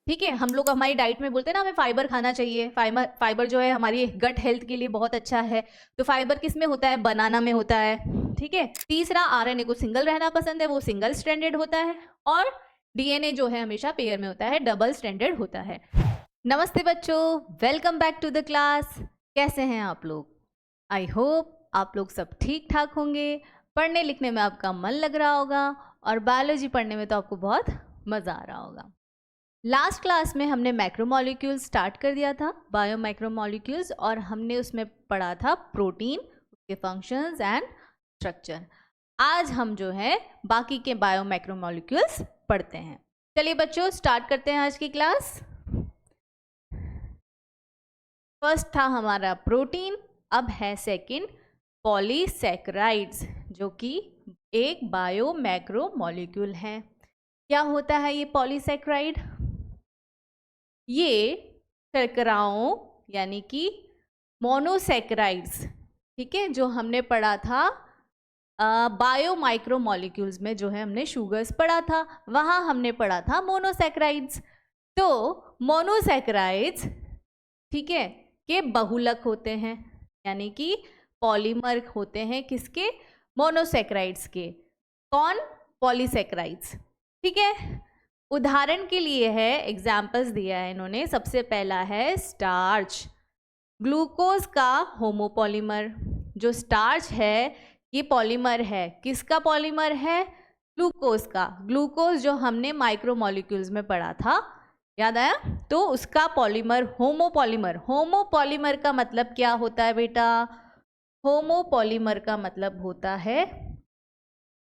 ठीक है, हम लोग हमारी डाइट में बोलते हैं ना हमें फाइबर खाना चाहिए। फाइबर जो है हमारी गट हेल्थ के लिए बहुत अच्छा है। तो फाइबर किस में होता है? बनाना में होता है। ठीक है। तीसरा, आरएनए को सिंगल रहना पसंद है, वो सिंगल स्ट्रैंडेड होता है। और डीएनए जो है हमेशा पेयर में होता है, डबल स्ट्रैंडेड होता है। नमस्ते बच्चों, welcome back to the class. कैसे हैं आप लोग? आई होप आप लोग सब ठीक ठाक होंगे, पढ़ने लिखने में आपका मन लग रहा होगा और बायोलॉजी पढ़ने में तो आपको बहुत मज़ा आ रहा होगा। लास्ट क्लास में हमने मैक्रोमोलिक्यूल्स स्टार्ट कर दिया था, बायोमैक्रोमोलिक्यूल्स, और हमने उसमें पढ़ा था प्रोटीन, उसके फंक्शंस एंड स्ट्रक्चर। आज हम जो है बाकी के बायोमैक्रोमोलिक्यूल्स पढ़ते हैं। चलिए बच्चों, स्टार्ट करते हैं आज की क्लास। फर्स्ट था हमारा प्रोटीन, अब है सेकंड पॉलीसैकेराइड्स, जो कि एक बायोमैक्रोमोलिक्यूल है। क्या होता है ये पॉलीसैकेराइड? ये शर्कराओं यानी कि मोनोसैकेराइड्स, ठीक है, जो हमने पढ़ा था बायोमाइक्रोमोलिक्यूल्स में, जो है हमने शुगर्स पढ़ा था, वहाँ हमने पढ़ा था मोनोसैकेराइड्स। तो मोनोसैकेराइड्स, ठीक है, के बहुलक होते हैं, यानी कि पॉलीमर होते हैं किसके? मोनोसैकेराइड्स के। कौन? पॉलीसैकेराइड्स। ठीक है। उदाहरण के लिए है, एग्जाम्पल्स दिया है इन्होंने। सबसे पहला है स्टार्च, ग्लूकोज का होमोपॉलीमर। जो स्टार्च है ये पॉलीमर है, किसका पॉलीमर है? ग्लूकोज का। ग्लूकोज जो हमने माइक्रोमोलिक्यूल्स में पढ़ा था, याद आया? तो उसका पॉलीमर होमोपॉलीमर। होमोपॉलीमर का मतलब क्या होता है बेटा? होमोपॉलीमर का मतलब होता है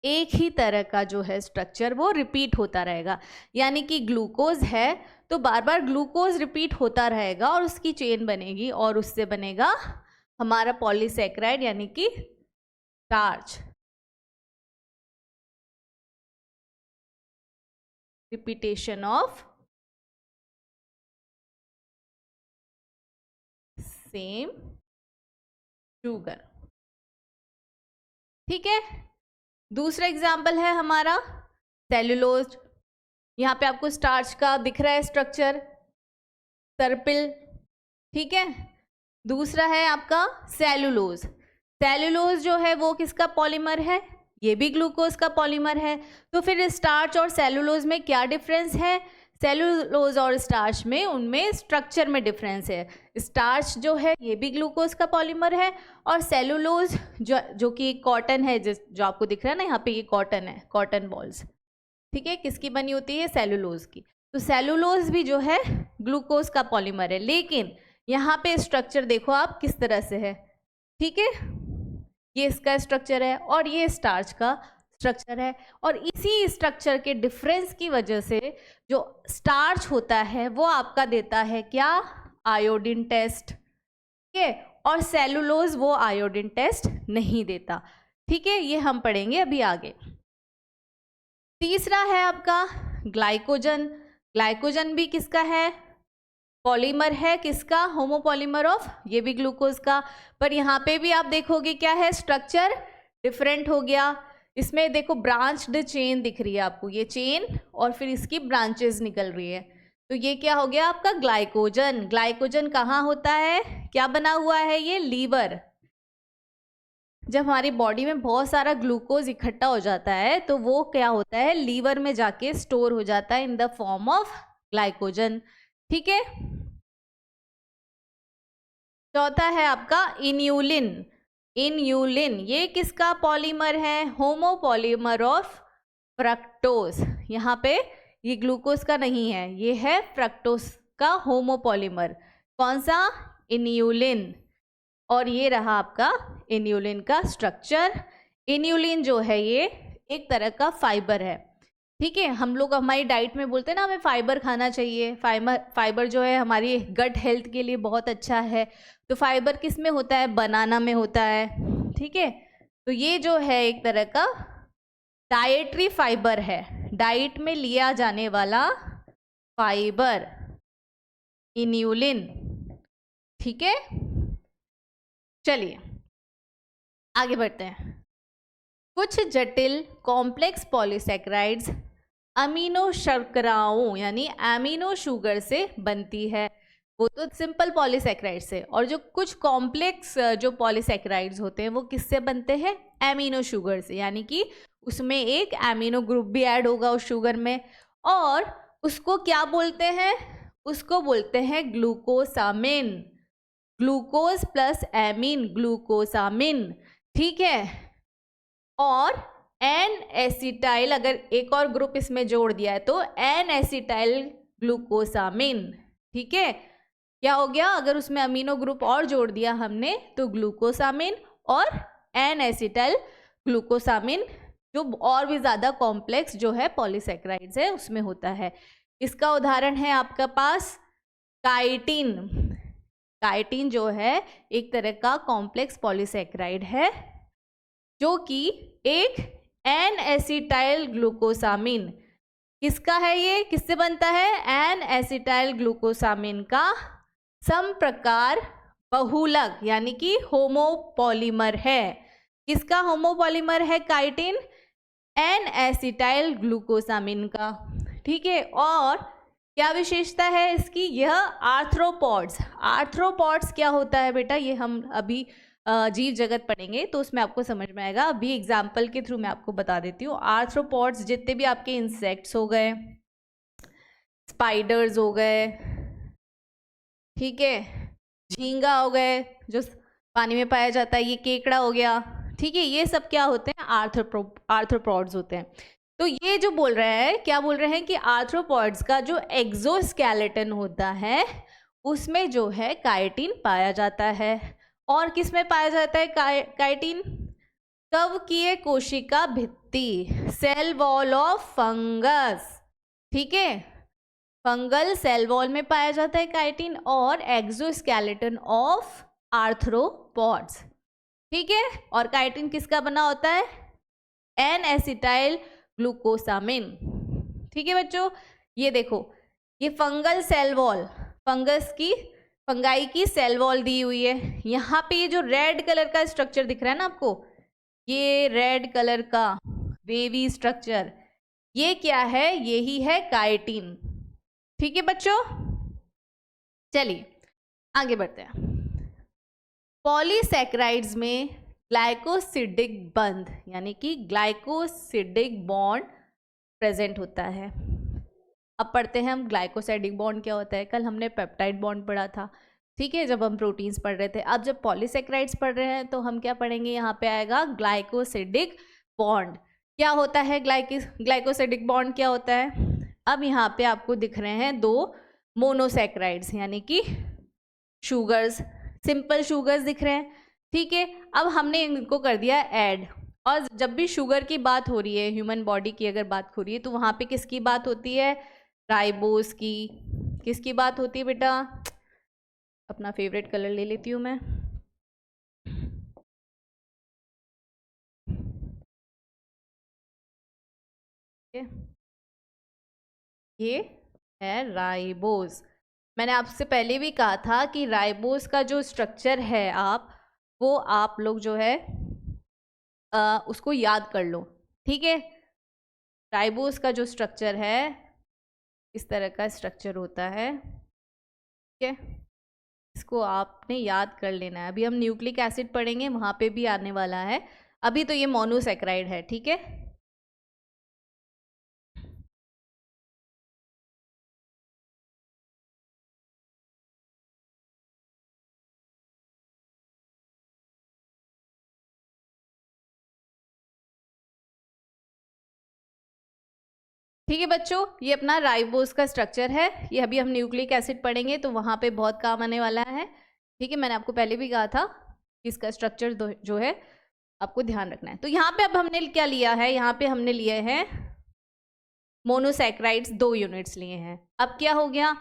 एक ही तरह का जो है स्ट्रक्चर वो रिपीट होता रहेगा। यानी कि ग्लूकोज है तो बार बार ग्लूकोज रिपीट होता रहेगा और उसकी चेन बनेगी और उससे बनेगा हमारा पॉलीसैकेराइड यानी कि starch. Repetition of same sugar. ठीक है। दूसरा एग्जाम्पल है हमारा सेलुलोज। यहाँ पे आपको स्टार्च का दिख रहा है स्ट्रक्चर, सर्पिल। ठीक है। दूसरा है आपका सेलुलोज। सेलुलोज जो है वो किसका पॉलीमर है? ये भी ग्लूकोज का पॉलीमर है। तो फिर स्टार्च और सेलुलोज में क्या डिफरेंस है? सेलुलोज और स्टार्च में, उनमें स्ट्रक्चर में डिफरेंस है। स्टार्च जो है ये भी ग्लूकोज का पॉलीमर है, और सेलुलोज जो कि कॉटन है, जो आपको दिख रहा है ना यहाँ पे, ये कॉटन है, कॉटन बॉल्स। ठीक है, किसकी बनी होती है? सेलुलोज की। तो सेलुलोज भी जो है ग्लूकोज का पॉलीमर है, लेकिन यहाँ पे स्ट्रक्चर देखो आप किस तरह से है। ठीक है, ये इसका स्ट्रक्चर है और ये स्टार्च का स्ट्रक्चर है, और इसी स्ट्रक्चर के डिफरेंस की वजह से जो स्टार्च होता है वो आपका देता है क्या? Iodine test. ठीक है, और सेलुलोज वो आयोडीन टेस्ट नहीं देता। ठीक है, ये हम पढ़ेंगे अभी आगे। तीसरा है आपका ग्लाइकोजन। ग्लाइकोजन भी किसका है? पॉलीमर है, किसका? होमोपॉलीमर ऑफ, ये भी ग्लूकोज का। पर यहाँ पे भी आप देखोगे क्या है? स्ट्रक्चर डिफरेंट हो गया। इसमें देखो ब्रांच्ड चेन दिख रही है आपको, ये चेन और फिर इसकी ब्रांचेस निकल रही है। तो ये क्या हो गया आपका? ग्लाइकोजन। ग्लाइकोजन कहाँ होता है? क्या बना हुआ है ये? लीवर। जब हमारी बॉडी में बहुत सारा ग्लूकोज इकट्ठा हो जाता है तो वो क्या होता है? लीवर में जाके स्टोर हो जाता है in the form of glycogen. ठीक है। चौथा है आपका इन्यूलिन। इन्यूलिन ये किसका पॉलीमर है? Homopolymer of fructose. यहाँ पे ये ग्लूकोज का नहीं है, ये है फ्रक्टोज का होमोपॉलीमर। कौन सा? इन्यूलिन। और ये रहा आपका इन्यूलिन का स्ट्रक्चर। इन्यूलिन जो है ये एक तरह का फाइबर है। ठीक है, हम लोग हमारी डाइट में बोलते हैं ना हमें फाइबर खाना चाहिए। फाइबर जो है हमारी गट हेल्थ के लिए बहुत अच्छा है। तो फाइबर किस में होता है? बनाना में होता है। ठीक है, तो ये जो है एक तरह का डाइटरी फाइबर है, डाइट में लिया जाने वाला फाइबर, इन्यूलिन। ठीक है, चलिए आगे बढ़ते हैं। कुछ जटिल कॉम्प्लेक्स पॉलीसैकेराइड्स अमीनो शर्कराओं यानी एमिनो शुगर से बनती है। वो तो सिंपल पॉलीसेक्राइड से, और जो कुछ कॉम्प्लेक्स जो पॉलीसेक्राइड्स होते हैं वो किससे बनते हैं? एमिनो शुगर से, यानी कि उसमें एक एमिनो ग्रुप भी ऐड होगा उस शुगर में, और उसको क्या बोलते हैं? उसको बोलते हैं glucosamine. Glucose plus amine, glucosamine, ठीक है। और एन एसिटाइल, अगर एक और ग्रुप इसमें जोड़ दिया है तो एन एसिटाइल ग्लूकोसामिन, ठीक है। क्या हो गया? अगर उसमें अमीनो ग्रुप और जोड़ दिया हमने तो ग्लूकोसामिन और एन एसिटाइल ग्लूकोसामिन, जो और भी ज़्यादा कॉम्प्लेक्स जो है पॉलीसेक्राइड्स है उसमें होता है। इसका उदाहरण है आपका पास काइटिन। काइटिन जो है एक तरह का कॉम्प्लेक्स पॉलीसेक्राइड है जो कि एक एन एसिटाइल ग्लूकोसामिन, किसका है ये? किससे बनता है? एन एसिटाइल ग्लूकोसामिन का समप्रकार बहुलक यानी कि होमोपॉलीमर है। किसका होमोपॉलीमर है काइटिन? एन एसिटाइल ग्लूकोसामिन का, ठीक है। और क्या विशेषता है इसकी? यह आर्थ्रोपॉड्स, आर्थ्रोपॉड्स क्या होता है बेटा? ये हम अभी जीव जगत पढ़ेंगे तो उसमें आपको समझ में आएगा। अभी एग्जाम्पल के थ्रू मैं आपको बता देती हूँ। आर्थ्रोपॉड्स जितने भी आपके इंसेक्ट्स हो गए, स्पाइडर्स हो गए, ठीक है, झींगा हो गए जो पानी में पाया जाता है, ये केकड़ा हो गया, ठीक है, ये सब क्या होते हैं? आर्थ्रोपॉड्स होते हैं। तो ये जो बोल रहे हैं, क्या बोल रहे हैं कि आर्थ्रोपॉड्स का जो एक्सोस्केलेटन होता है उसमें जो है काइटिन पाया जाता है। और किस में पाया जाता है काइटिन? कवकीय कोशिका भित्ति, सेल वॉल ऑफ फंगस, ठीक है, फंगल सेल वॉल में पाया जाता है काइटिन, और एक्सोस्केलेटन ऑफ आर्थ्रोपॉड्स, ठीक है। और काइटिन किसका बना होता है? एन एसिटाइल ग्लूकोसामिन, ठीक है बच्चों। ये देखो, ये फंगल सेल वॉल, फंगाई की सेल वॉल दी हुई है। यहाँ पे ये जो रेड कलर का स्ट्रक्चर दिख रहा है ना आपको, ये रेड कलर का वेवी स्ट्रक्चर, ये क्या है? यही है काइटिन, ठीक है बच्चों। चलिए आगे बढ़ते हैं। पॉलीसैकेराइड्स में ग्लाइकोसिडिक बंध यानी कि ग्लाइकोसिडिक बॉन्ड प्रेजेंट होता है। अब पढ़ते हैं हम ग्लाइकोसाइडिक बॉन्ड क्या होता है। कल हमने पेप्टाइड बॉन्ड पढ़ा था, ठीक है, जब हम प्रोटीन्स पढ़ रहे थे। अब जब पॉलीसैकेराइड्स पढ़ रहे हैं तो हम क्या पढ़ेंगे? यहाँ पे आएगा ग्लाइकोसिडिक बॉन्ड। क्या होता है ग्लाइकोसिडिक बॉन्ड क्या होता है? अब यहाँ पे आपको दिख रहे हैं दो मोनोसैकेराइड्स यानी कि शुगर्स, सिंपल शुगर्स दिख रहे हैं, ठीक है। अब हमने इनको कर दिया ऐड, और जब भी शुगर की बात हो रही है, ह्यूमन बॉडी की अगर बात हो रही है, तो वहाँ पे किसकी बात होती है? राइबोस की। किसकी बात होती है बेटा? अपना फेवरेट कलर ले लेती हूँ मैं, ये है राइबोस। मैंने आपसे पहले भी कहा था कि राइबोस का जो स्ट्रक्चर है वो आप लोग जो है उसको याद कर लो, ठीक है। राइबोस का जो स्ट्रक्चर है इस तरह का स्ट्रक्चर होता है, ठीक है, इसको आपने याद कर लेना है। अभी हम न्यूक्लिक एसिड पढ़ेंगे, वहाँ पे भी आने वाला है। अभी तो ये मोनोसैकेराइड है, ठीक है। ठीक है बच्चों, ये अपना राइबोस का स्ट्रक्चर है। ये अभी हम न्यूक्लिक एसिड पढ़ेंगे तो वहाँ पे बहुत काम आने वाला है, ठीक है। मैंने आपको पहले भी कहा था इसका स्ट्रक्चर जो है आपको ध्यान रखना है। तो यहाँ पे अब हमने क्या लिया है? यहाँ पे हमने लिए हैं मोनोसैकेराइड्स, 2 यूनिट्स लिए हैं। अब क्या हो गया?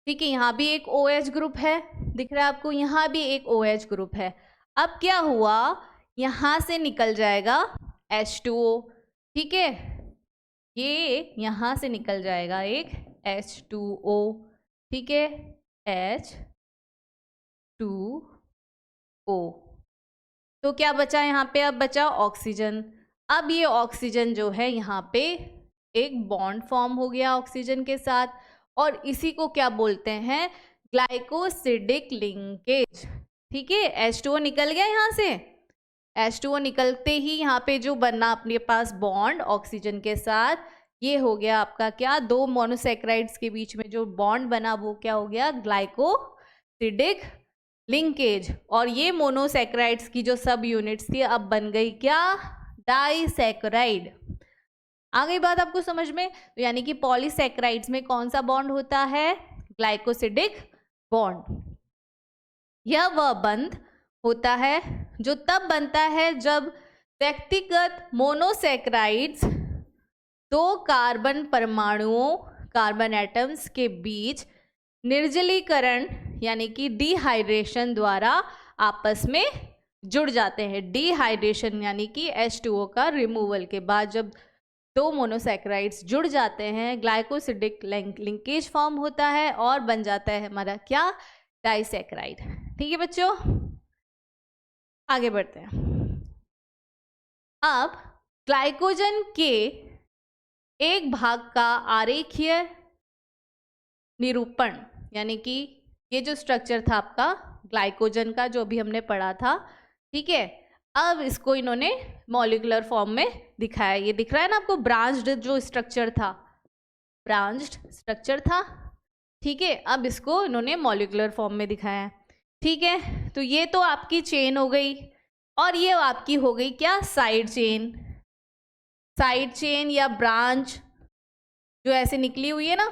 ठीक है, यहाँ भी एक OH ग्रुप है, दिख रहा है आपको, यहाँ भी एक OH ग्रुप है। अब क्या हुआ? यहाँ से निकल जाएगा H2O, ठीक है, ये यहाँ से निकल जाएगा एक H2O, ठीक है, H2O। तो क्या बचा यहाँ पे? अब बचा ऑक्सीजन। अब ये ऑक्सीजन जो है यहाँ पे एक बॉन्ड फॉर्म हो गया ऑक्सीजन के साथ, और इसी को क्या बोलते हैं, ग्लाइकोसिडिक लिंकेज। ठीक है, H2O निकल गया यहाँ से, H2O निकलते ही यहाँ पे जो बना अपने पास बॉन्ड ऑक्सीजन के साथ, ये हो गया आपका क्या, दो मोनोसैकेराइड्स के बीच में जो बॉन्ड बना वो क्या हो गया, ग्लाइकोसिडिक लिंकेज। और ये मोनोसैकेराइड्स की जो सब यूनिट्स थी अब बन गई क्या, डाइसैकेराइड। आ गई बात आपको समझ में। तो यानी कि पॉलीसैकेराइड्स में कौन सा बॉन्ड होता है, ग्लाइकोसिडिक बॉन्ड। यह वह बंध होता है जो तब बनता है जब व्यक्तिगत मोनोसैकेराइड्स दो कार्बन परमाणुओं, कार्बन एटम्स के बीच निर्जलीकरण यानी कि डिहाइड्रेशन द्वारा आपस में जुड़ जाते हैं। डिहाइड्रेशन यानी कि H2O का रिमूवल के बाद जब दो मोनोसैकेराइड्स जुड़ जाते हैं, ग्लाइकोसिडिक लिंकेज फॉर्म होता है और बन जाता है हमारा क्या, डाइसैकेराइड। ठीक है बच्चों, आगे बढ़ते हैं। अब ग्लाइकोजन के एक भाग का आरेखीय निरूपण, यानी कि ये जो स्ट्रक्चर था आपका ग्लाइकोजन का जो अभी हमने पढ़ा था, ठीक है, अब इसको इन्होंने मॉलिक्यूलर फॉर्म में दिखाया। ये दिख रहा है ना आपको, ब्रांच्ड जो स्ट्रक्चर था, ब्रांच्ड स्ट्रक्चर था। ठीक है, अब इसको इन्होंने मॉलिक्यूलर फॉर्म में दिखाया है। ठीक है, तो ये तो आपकी चेन हो गई, और ये आपकी हो गई क्या, साइड चेन। साइड चेन या ब्रांच जो ऐसे निकली हुई है ना,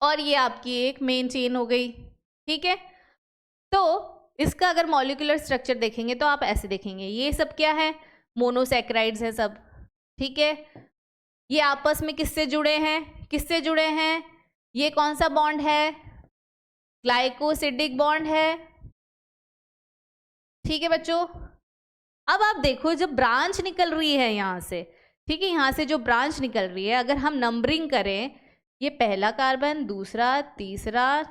और ये आपकी एक मेन चेन हो गई। ठीक है, तो इसका अगर मॉलिक्यूलर स्ट्रक्चर देखेंगे तो आप ऐसे देखेंगे, ये सब क्या है, मोनोसैकेराइड्स है सब। ठीक है, ये आपस में किससे जुड़े हैं, किससे जुड़े हैं, ये कौन सा बॉन्ड है, ग्लाइकोसिडिक बॉन्ड है। ठीक है बच्चों, अब आप देखो जब ब्रांच निकल रही है यहाँ से, ठीक है, यहाँ से जो ब्रांच निकल रही है, अगर हम नंबरिंग करें, ये पहला कार्बन, दूसरा, तीसरा,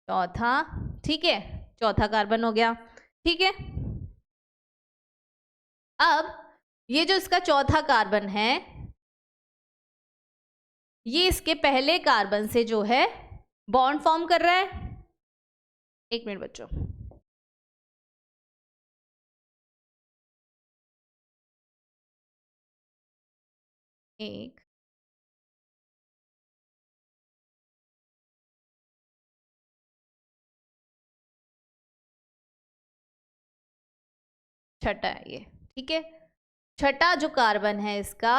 चौथा, ठीक है, चौथा कार्बन हो गया। ठीक है, अब ये जो इसका चौथा कार्बन है, ये इसके पहले कार्बन से जो है बॉन्ड फॉर्म कर रहा है। एक मिनट बच्चों, एक, छठा है ये। ठीक है, छठा जो कार्बन है इसका,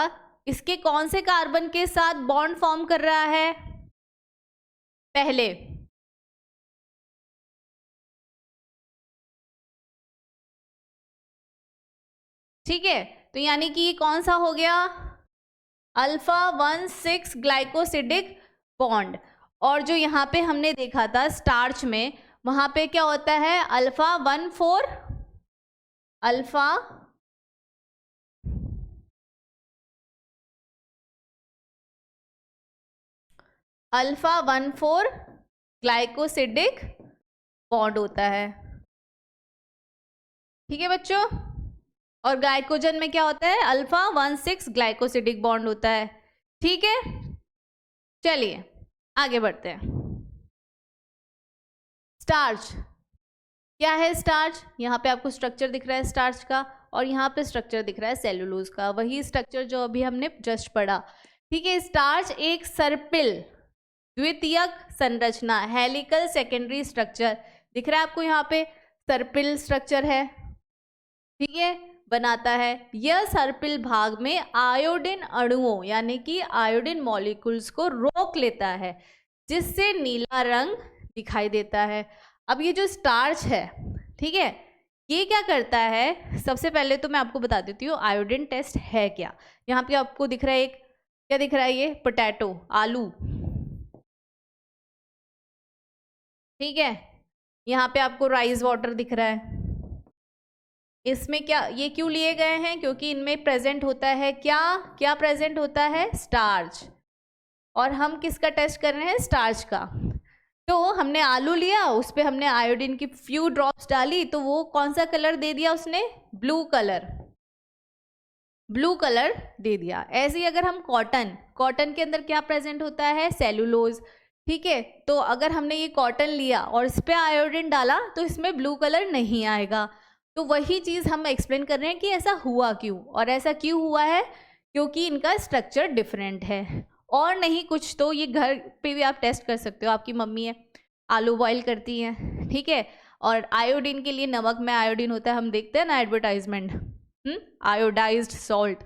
इसके कौन से कार्बन के साथ बॉन्ड फॉर्म कर रहा है, पहले, ठीक है, तो यानी कि ये कौन सा हो गया, अल्फा 1,6 ग्लाइकोसिडिक बॉन्ड। और जो यहाँ पे हमने देखा था स्टार्च में, वहां पे क्या होता है, alpha 1,4, alpha alpha 1,4 glycosidic bond होता है। ठीक है बच्चों, और ग्लाइकोजन में क्या होता है, अल्फा 1,6 ग्लाइकोसिडिक बॉन्ड होता है। ठीक है, चलिए आगे बढ़ते हैं। स्टार्च क्या है, स्टार्च, यहाँ पे आपको स्ट्रक्चर दिख रहा है स्टार्च का, और यहाँ पे स्ट्रक्चर दिख रहा है सेलुलोज का, वही स्ट्रक्चर जो अभी हमने जस्ट पढ़ा। ठीक है, स्टार्च एक सर्पिल द्वितीयक संरचना, हेलिकल सेकेंडरी स्ट्रक्चर दिख रहा है आपको, यहाँ पे सर्पिल स्ट्रक्चर है। ठीक है, बनाता है। यह सर्पिल भाग में आयोडीन अणुओं यानी कि आयोडीन मॉलिक्यूल्स को रोक लेता है, जिससे नीला रंग दिखाई देता है। अब ये जो स्टार्च है, ठीक है, ये क्या करता है, सबसे पहले तो मैं आपको बता देती हूँ आयोडीन टेस्ट है क्या। यहाँ पे आपको दिख रहा है एक, क्या दिख रहा है, ये पोटैटो, आलू। ठीक है, यहाँ पे आपको राइस वाटर दिख रहा है। इसमें क्या, ये क्यों लिए गए हैं, क्योंकि इनमें प्रेजेंट होता है क्या, क्या प्रेजेंट होता है, स्टार्च। और हम किसका टेस्ट कर रहे हैं, स्टार्च का। तो हमने आलू लिया, उस पर हमने आयोडीन की फ्यू ड्रॉप्स डाली, तो वो कौन सा कलर दे दिया उसने? ब्लू कलर, ब्लू कलर दे दिया। ऐसे ही अगर हम कॉटन के अंदर क्या प्रेजेंट होता है? सेलुलोज। ठीक है, तो अगर हमने ये कॉटन लिया और इस पर आयोडीन डाला तो इसमें ब्लू कलर नहीं आएगा। तो वही चीज़ हम एक्सप्लेन कर रहे हैं कि ऐसा हुआ क्यों, और ऐसा क्यों हुआ है क्योंकि इनका स्ट्रक्चर डिफरेंट है, और नहीं कुछ। तो ये घर पे भी आप टेस्ट कर सकते हो। आपकी मम्मी है, आलू बॉईल करती हैं, ठीक है, और आयोडीन के लिए नमक में आयोडीन होता है, हम देखते हैं ना एडवर्टाइजमेंट, आयोडाइज्ड सॉल्ट।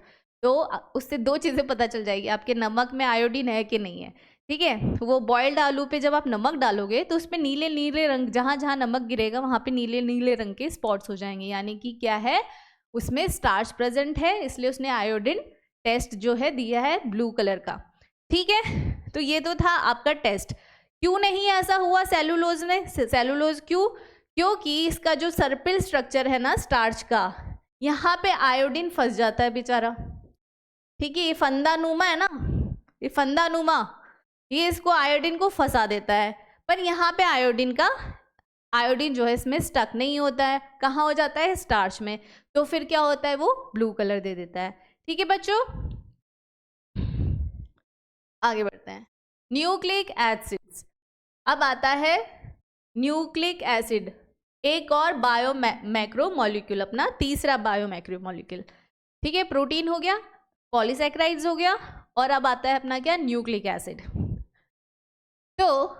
तो उससे दो चीज़ें पता चल जाएगी, आपके नमक में आयोडीन है कि नहीं है। ठीक है, वो बॉइल्ड आलू पे जब आप नमक डालोगे तो उस पर नीले नीले रंग, जहाँ जहाँ नमक गिरेगा वहाँ पे नीले नीले रंग के स्पॉट्स हो जाएंगे, यानी कि क्या है, उसमें स्टार्च प्रेजेंट है, इसलिए उसने आयोडीन टेस्ट जो है दिया है ब्लू कलर का। ठीक है, तो ये तो था आपका टेस्ट। क्यों नहीं ऐसा हुआ सेलुलोज में? सेलुलोज क्यों? क्योंकि इसका जो सर्पिल स्ट्रक्चर है ना स्टार्च का, यहाँ पे आयोडीन फंस जाता है बेचारा। ठीक है, ये फंदानुमा है ना, ये फंदानुमा, ये इसको आयोडीन को फंसा देता है, पर यहाँ पे आयोडीन जो है इसमें स्टक नहीं होता है। कहाँ हो जाता है? स्टार्च में। तो फिर क्या होता है? वो ब्लू कलर दे देता है। ठीक है बच्चों, आगे बढ़ते हैं। न्यूक्लिक एसिड्स, अब आता है न्यूक्लिक एसिड, एक और बायो मैक्रो मॉलिक्यूल, अपना तीसरा बायो मैक्रो मॉलिक्यूल। ठीक है, प्रोटीन हो गया, पॉलीसैकेराइड्स हो गया, और अब आता है अपना क्या? Nucleic acid. तो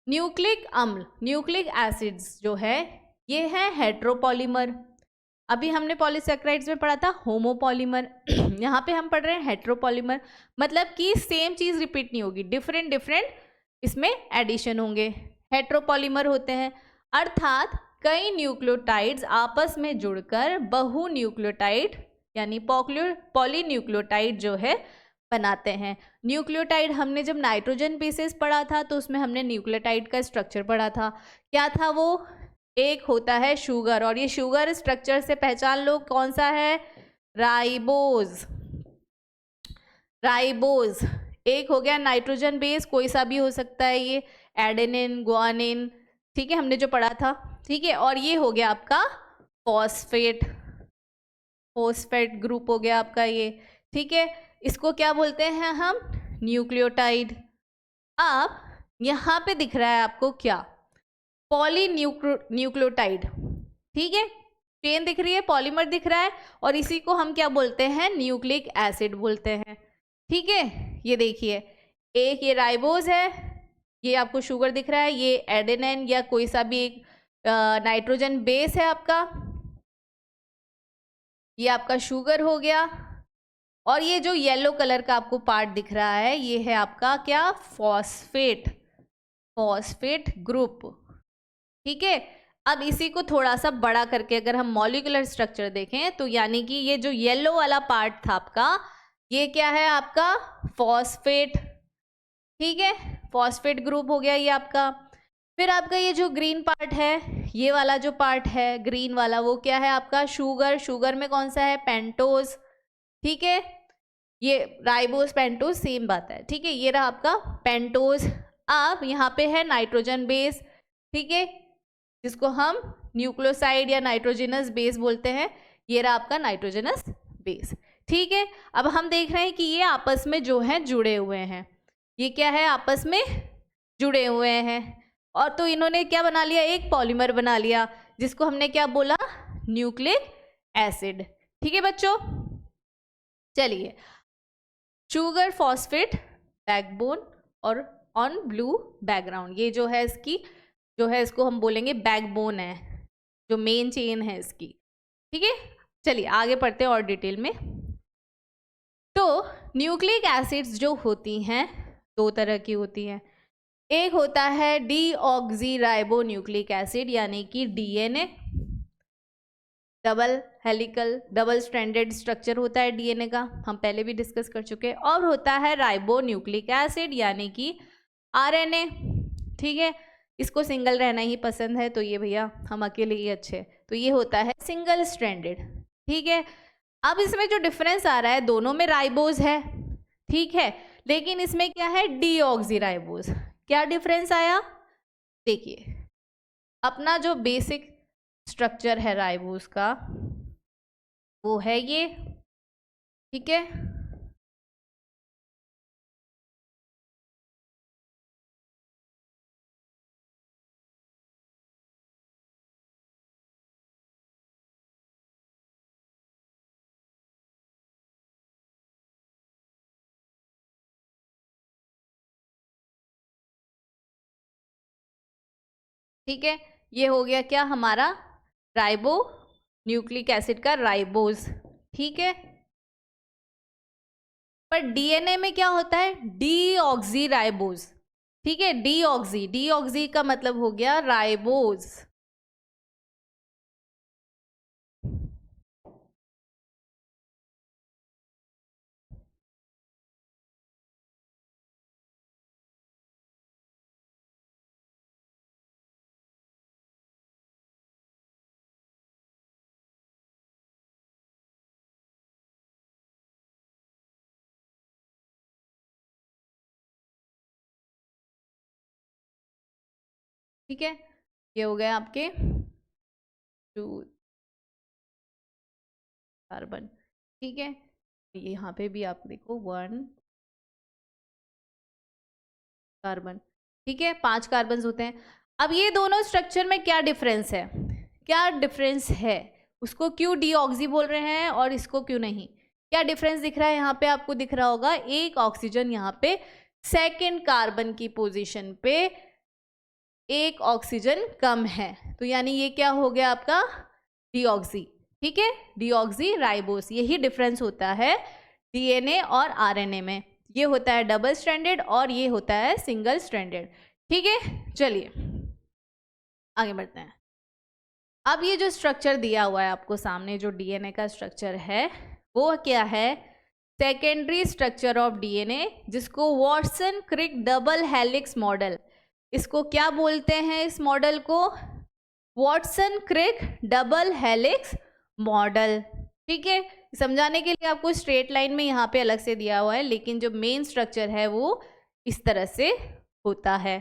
न्यूक्लिक अम्ल, न्यूक्लिक एसिड्स जो है ये है हेट्रोपॉलीमर। अभी हमने पॉलीसैकेराइड्स में पढ़ा था होमोपॉलीमर, यहाँ पे हम पढ़ रहे हैं हेट्रोपॉलीमर, मतलब कि सेम चीज़ रिपीट नहीं होगी, डिफरेंट डिफरेंट इसमें एडिशन होंगे, हेट्रोपॉलीमर होते हैं। अर्थात कई न्यूक्लियोटाइड्स आपस में जुड़कर बहु न्यूक्लियोटाइड यानी पॉलीन्यूक्लियोटाइड जो है बनाते हैं। न्यूक्लियोटाइड हमने जब नाइट्रोजन बेसिस पढ़ा था तो उसमें हमने न्यूक्लियोटाइड का स्ट्रक्चर पढ़ा था। क्या था वो? एक होता है शुगर, और ये शुगर स्ट्रक्चर से पहचान लो कौन सा है? राइबोज। राइबोज एक हो गया नाइट्रोजन बेस, कोई सा भी हो सकता है, ये एडेनिन, गुआनिन, ठीक है, हमने जो पढ़ा था। ठीक है, और ये हो गया आपका फॉस्फेट, फॉस्फेट ग्रुप हो गया आपका ये। ठीक है, इसको क्या बोलते हैं हम? न्यूक्लियोटाइड। अब यहाँ पे दिख रहा है आपको क्या? पॉलीन्यूक्लियोटाइड। ठीक है, चेन दिख रही है, पॉलीमर दिख रहा है, और इसी को हम क्या बोलते हैं? न्यूक्लिक एसिड बोलते हैं। ठीक है, ये देखिए, एक ये राइबोज है, ये आपको शुगर दिख रहा है, ये एडेनिन या कोई सा भी एक नाइट्रोजन बेस है आपका, ये आपका शुगर हो गया, और ये जो येलो कलर का आपको पार्ट दिख रहा है ये है आपका क्या? Phosphate, phosphate group. ठीक है, अब इसी को थोड़ा सा बड़ा करके अगर हम मॉलिक्यूलर स्ट्रक्चर देखें तो यानी कि ये जो येलो वाला पार्ट था आपका, ये क्या है आपका? फॉस्फेट। ठीक है, फॉस्फेट ग्रुप हो गया ये आपका। फिर आपका ये जो ग्रीन पार्ट है, ये वाला जो पार्ट है ग्रीन वाला, वो क्या है आपका? शुगर। शुगर में कौन सा है? पेंटोज। ठीक है, ये राइबोज पेंटोज सेम बात है। ठीक है, ये रहा आपका पेंटोज। अब यहाँ पे है नाइट्रोजन बेस, ठीक है, जिसको हम न्यूक्लियोसाइड या नाइट्रोजनस बेस बोलते हैं, ये रहा आपका नाइट्रोजनस बेस। ठीक है, अब हम देख रहे हैं कि ये आपस में जो है जुड़े हुए हैं, ये क्या है? आपस में जुड़े हुए हैं, और तो इन्होंने क्या बना लिया? एक पॉलीमर बना लिया, जिसको हमने क्या बोला? Nucleic acid. ठीक है बच्चों, चलिए, शुगर फॉस्फेट बैकबोन और ऑन ब्लू बैकग्राउंड, ये जो है इसकी जो है इसको हम बोलेंगे बैकबोन है, जो मेन चेन है इसकी। ठीक है, चलिए आगे पढ़ते हैं और डिटेल में। तो न्यूक्लिक एसिड्स जो होती हैं दो तरह की होती हैं, एक होता है डीऑक्सीराइबो न्यूक्लिक एसिड यानी कि DNA, double helical double stranded structure होता है डीएनए का, हम पहले भी डिस्कस कर चुके हैं। और होता है राइबो न्यूक्लिक एसिड यानी कि आरएनए। ठीक है, इसको सिंगल रहना ही पसंद है, तो ये भैया हम अकेले ही अच्छे, तो ये होता है सिंगल स्ट्रैंडेड। ठीक है, अब इसमें जो डिफरेंस आ रहा है, दोनों में राइबोज है, ठीक है, लेकिन इसमें क्या है? डीऑक्सीराइबोज। क्या डिफरेंस आया? देखिए अपना जो बेसिक स्ट्रक्चर है राइबोस का वो है ये, ठीक है। ठीक है, ये हो गया क्या हमारा राइबो न्यूक्लिक एसिड का राइबोज, ठीक है। पर डीएनए में क्या होता है, डीऑक्सी राइबोज, ठीक है। डीऑक्सी, डीऑक्सी का मतलब हो गया राइबोज, ठीक है। ये हो गए आपके 2 कार्बन, ठीक है। यहाँ पे भी आप देखो 1 कार्बन, ठीक है, 5 कार्बन होते हैं। अब ये दोनों स्ट्रक्चर में क्या डिफरेंस है, क्या डिफरेंस है, उसको क्यों डीऑक्सी बोल रहे हैं और इसको क्यों नहीं, क्या डिफरेंस दिख रहा है यहाँ पे आपको दिख रहा होगा, एक ऑक्सीजन यहाँ पे सेकेंड कार्बन की पोजीशन पे एक ऑक्सीजन कम है, तो यानी ये क्या हो गया आपका डीऑक्सी, ठीक है, डीऑक्सी राइबोस। यही डिफरेंस होता है डीएनए और आरएनए में, ये होता है डबल स्ट्रैंडेड और ये होता है सिंगल स्ट्रैंडेड, ठीक है। चलिए आगे बढ़ते हैं। अब ये जो स्ट्रक्चर दिया हुआ है आपको सामने, जो डीएनए का स्ट्रक्चर है वो क्या है, सेकेंडरी स्ट्रक्चर ऑफ डीएनए, जिसको वॉटसन क्रिक डबल हेलिक्स मॉडल, इसको क्या बोलते हैं, इस मॉडल को वॉटसन क्रिक डबल हेलिक्स मॉडल, ठीक है। समझाने के लिए आपको स्ट्रेट लाइन में यहाँ पे अलग से दिया हुआ है, लेकिन जो मेन स्ट्रक्चर है वो इस तरह से होता है,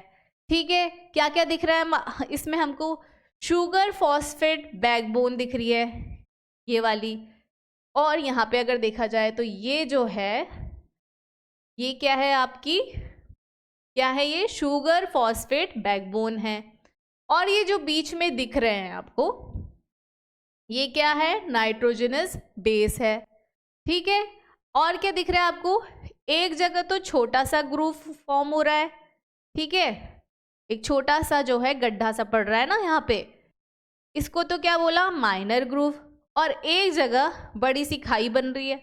ठीक है। क्या क्या दिख रहा है इसमें, हमको शुगर फॉस्फेट बैकबोन दिख रही है ये वाली, और यहाँ पे अगर देखा जाए तो ये जो है ये क्या है आपकी, क्या है ये शुगर फॉस्फेट बैकबोन है, और ये जो बीच में दिख रहे हैं आपको ये क्या है, नाइट्रोजनस बेस है, ठीक है। और क्या दिख रहा है आपको, एक जगह तो छोटा सा ग्रूव फॉर्म हो रहा है, ठीक है, एक छोटा सा जो है गड्ढा सा पड़ रहा है ना यहाँ पे, इसको तो क्या बोला माइनर ग्रूव, और एक जगह बड़ी सी खाई बन रही है,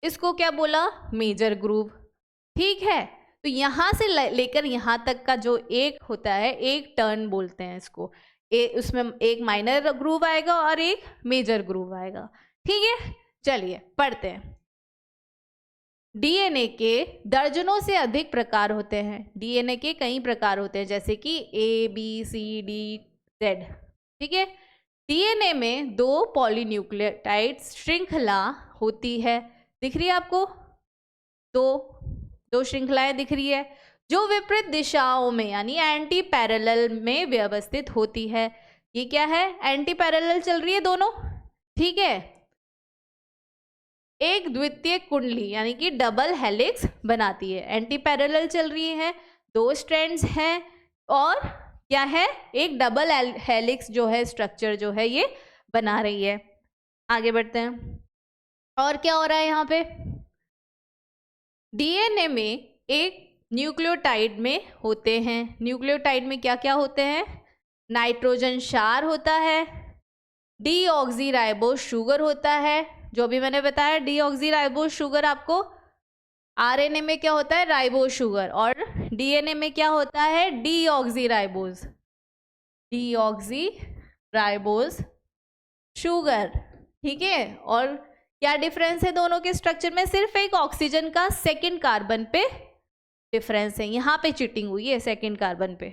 इसको क्या बोला मेजर ग्रूव, ठीक है। तो यहाँ से लेकर यहाँ तक का जो एक होता है, एक टर्न बोलते हैं इसको, उसमें एक माइनर ग्रूव आएगा और एक मेजर ग्रूव आएगा, ठीक है। चलिए पढ़ते हैं। डीएनए के दर्जनों से अधिक प्रकार होते हैं, डीएनए के कई प्रकार होते हैं, जैसे कि A B C D Z, ठीक है। डीएनए में 2 पॉलीन्यूक्लियोटाइड श्रृंखला होती है, दिख रही है आपको, दो श्रृंखलाएं दिख रही है, जो विपरीत दिशाओं में यानी एंटी पैरेलल में व्यवस्थित होती है। ये क्या है, एंटी पैरेलल चल रही है दोनों, ठीक है। एक द्वितीय कुंडली यानी कि डबल हेलिक्स बनाती है, एंटी पैरेलल चल रही है, 2 स्ट्रैंड्स हैं, और क्या है, एक डबल हेलिक्स जो है स्ट्रक्चर जो है ये बना रही है। आगे बढ़ते हैं, और क्या हो रहा है यहाँ पे, डीएनए में एक न्यूक्लियोटाइड में होते हैं, न्यूक्लियोटाइड में क्या क्या होते हैं, नाइट्रोजन क्षार होता है, डीऑक्सी राइबोस शुगर होता है, जो भी मैंने बताया डीऑक्सी राइबोस शुगर आपको, आरएनए में क्या होता है राइबोस शुगर, और डीएनए में क्या होता है deoxy ribose, deoxy ribose sugar, ठीक है। और क्या डिफरेंस है दोनों के स्ट्रक्चर में, सिर्फ एक ऑक्सीजन का सेकंड कार्बन पे डिफरेंस है, यहाँ पे चीटिंग हुई है सेकंड कार्बन पे,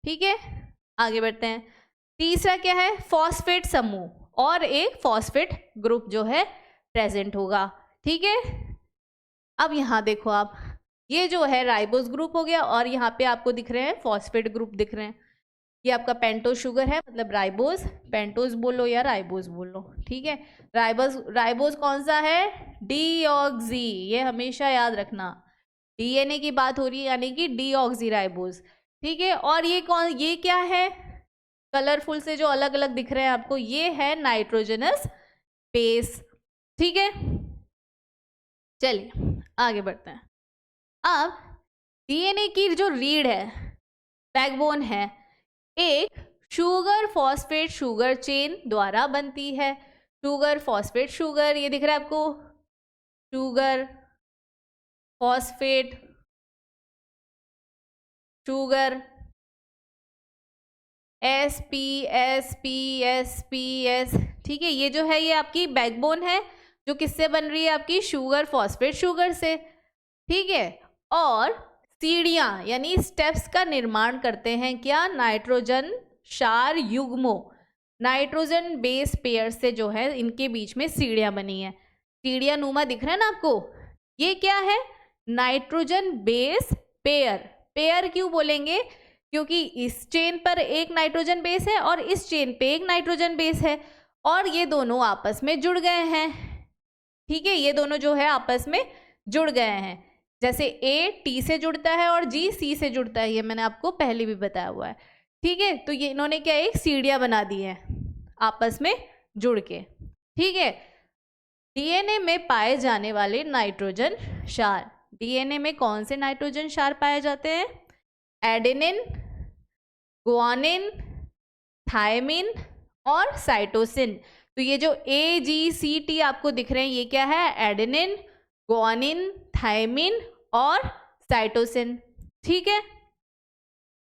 ठीक है। आगे बढ़ते हैं। तीसरा क्या है, फॉस्फेट समूह, और एक फॉस्फेट ग्रुप जो है प्रेजेंट होगा, ठीक है। अब यहाँ देखो आप, ये जो है राइबोस ग्रुप हो गया, और यहाँ पे आपको दिख रहे हैं फॉस्फेट ग्रुप दिख रहे हैं। ये आपका पेंटोज शुगर है, मतलब राइबोस, पेंटोज बोलो या राइबोस बोलो, ठीक है। राइबोस कौन सा है? डीऑक्सी, ये हमेशा याद रखना, डीएनए की बात हो रही है यानी कि डीऑक्सी राइबोस, ठीक है। और ये क्या है? कलरफुल से जो अलग अलग दिख रहे हैं आपको, ये है नाइट्रोजनस बेस, ठीक है। चलिए आगे बढ़ते हैं। अब डीएनए की जो रीढ़ है, बैकबोन है, एक शुगर फॉस्फेट शुगर चेन द्वारा बनती है। शुगर फॉस्फेट शुगर, ये दिख रहा है आपको, sugar phosphate sugar, S P S P S P S, ठीक है। ये जो है ये आपकी बैकबोन है, जो किससे बन रही है? आपकी शुगर फॉस्फेट शुगर से, ठीक है। और सीढ़ियाँ यानी स्टेप्स का निर्माण करते हैं क्या? नाइट्रोजन क्षार युग्मों, नाइट्रोजन बेस पेयर से जो है इनके बीच में सीढ़ियाँ बनी है। सीढ़ियाँ नुमा दिख रहा है ना आपको? ये क्या है? Nitrogen base pair. पेयर क्यों बोलेंगे? क्योंकि इस चेन पर एक नाइट्रोजन बेस है और इस चेन पे एक नाइट्रोजन बेस है, और ये दोनों आपस में जुड़ गए हैं, ठीक है। ये दोनों जो है आपस में जुड़ गए हैं, जैसे ए टी से जुड़ता है और जी सी से जुड़ता है, ये मैंने आपको पहले भी बताया हुआ है, ठीक है। तो ये इन्होंने क्या, एक सीढ़ियाँ बना दी हैं आपस में जुड़ के, ठीक है। डीएनए में पाए जाने वाले नाइट्रोजन क्षार, डीएनए में कौन से नाइट्रोजन क्षार पाए जाते हैं? एडेनिन, गुआनिन, थायमिन और साइटोसिन। तो ये जो ए जी सी टी आपको दिख रहे हैं, ये क्या है? एडेनिन, गुआनिन, थायमिन और साइटोसिन, ठीक है।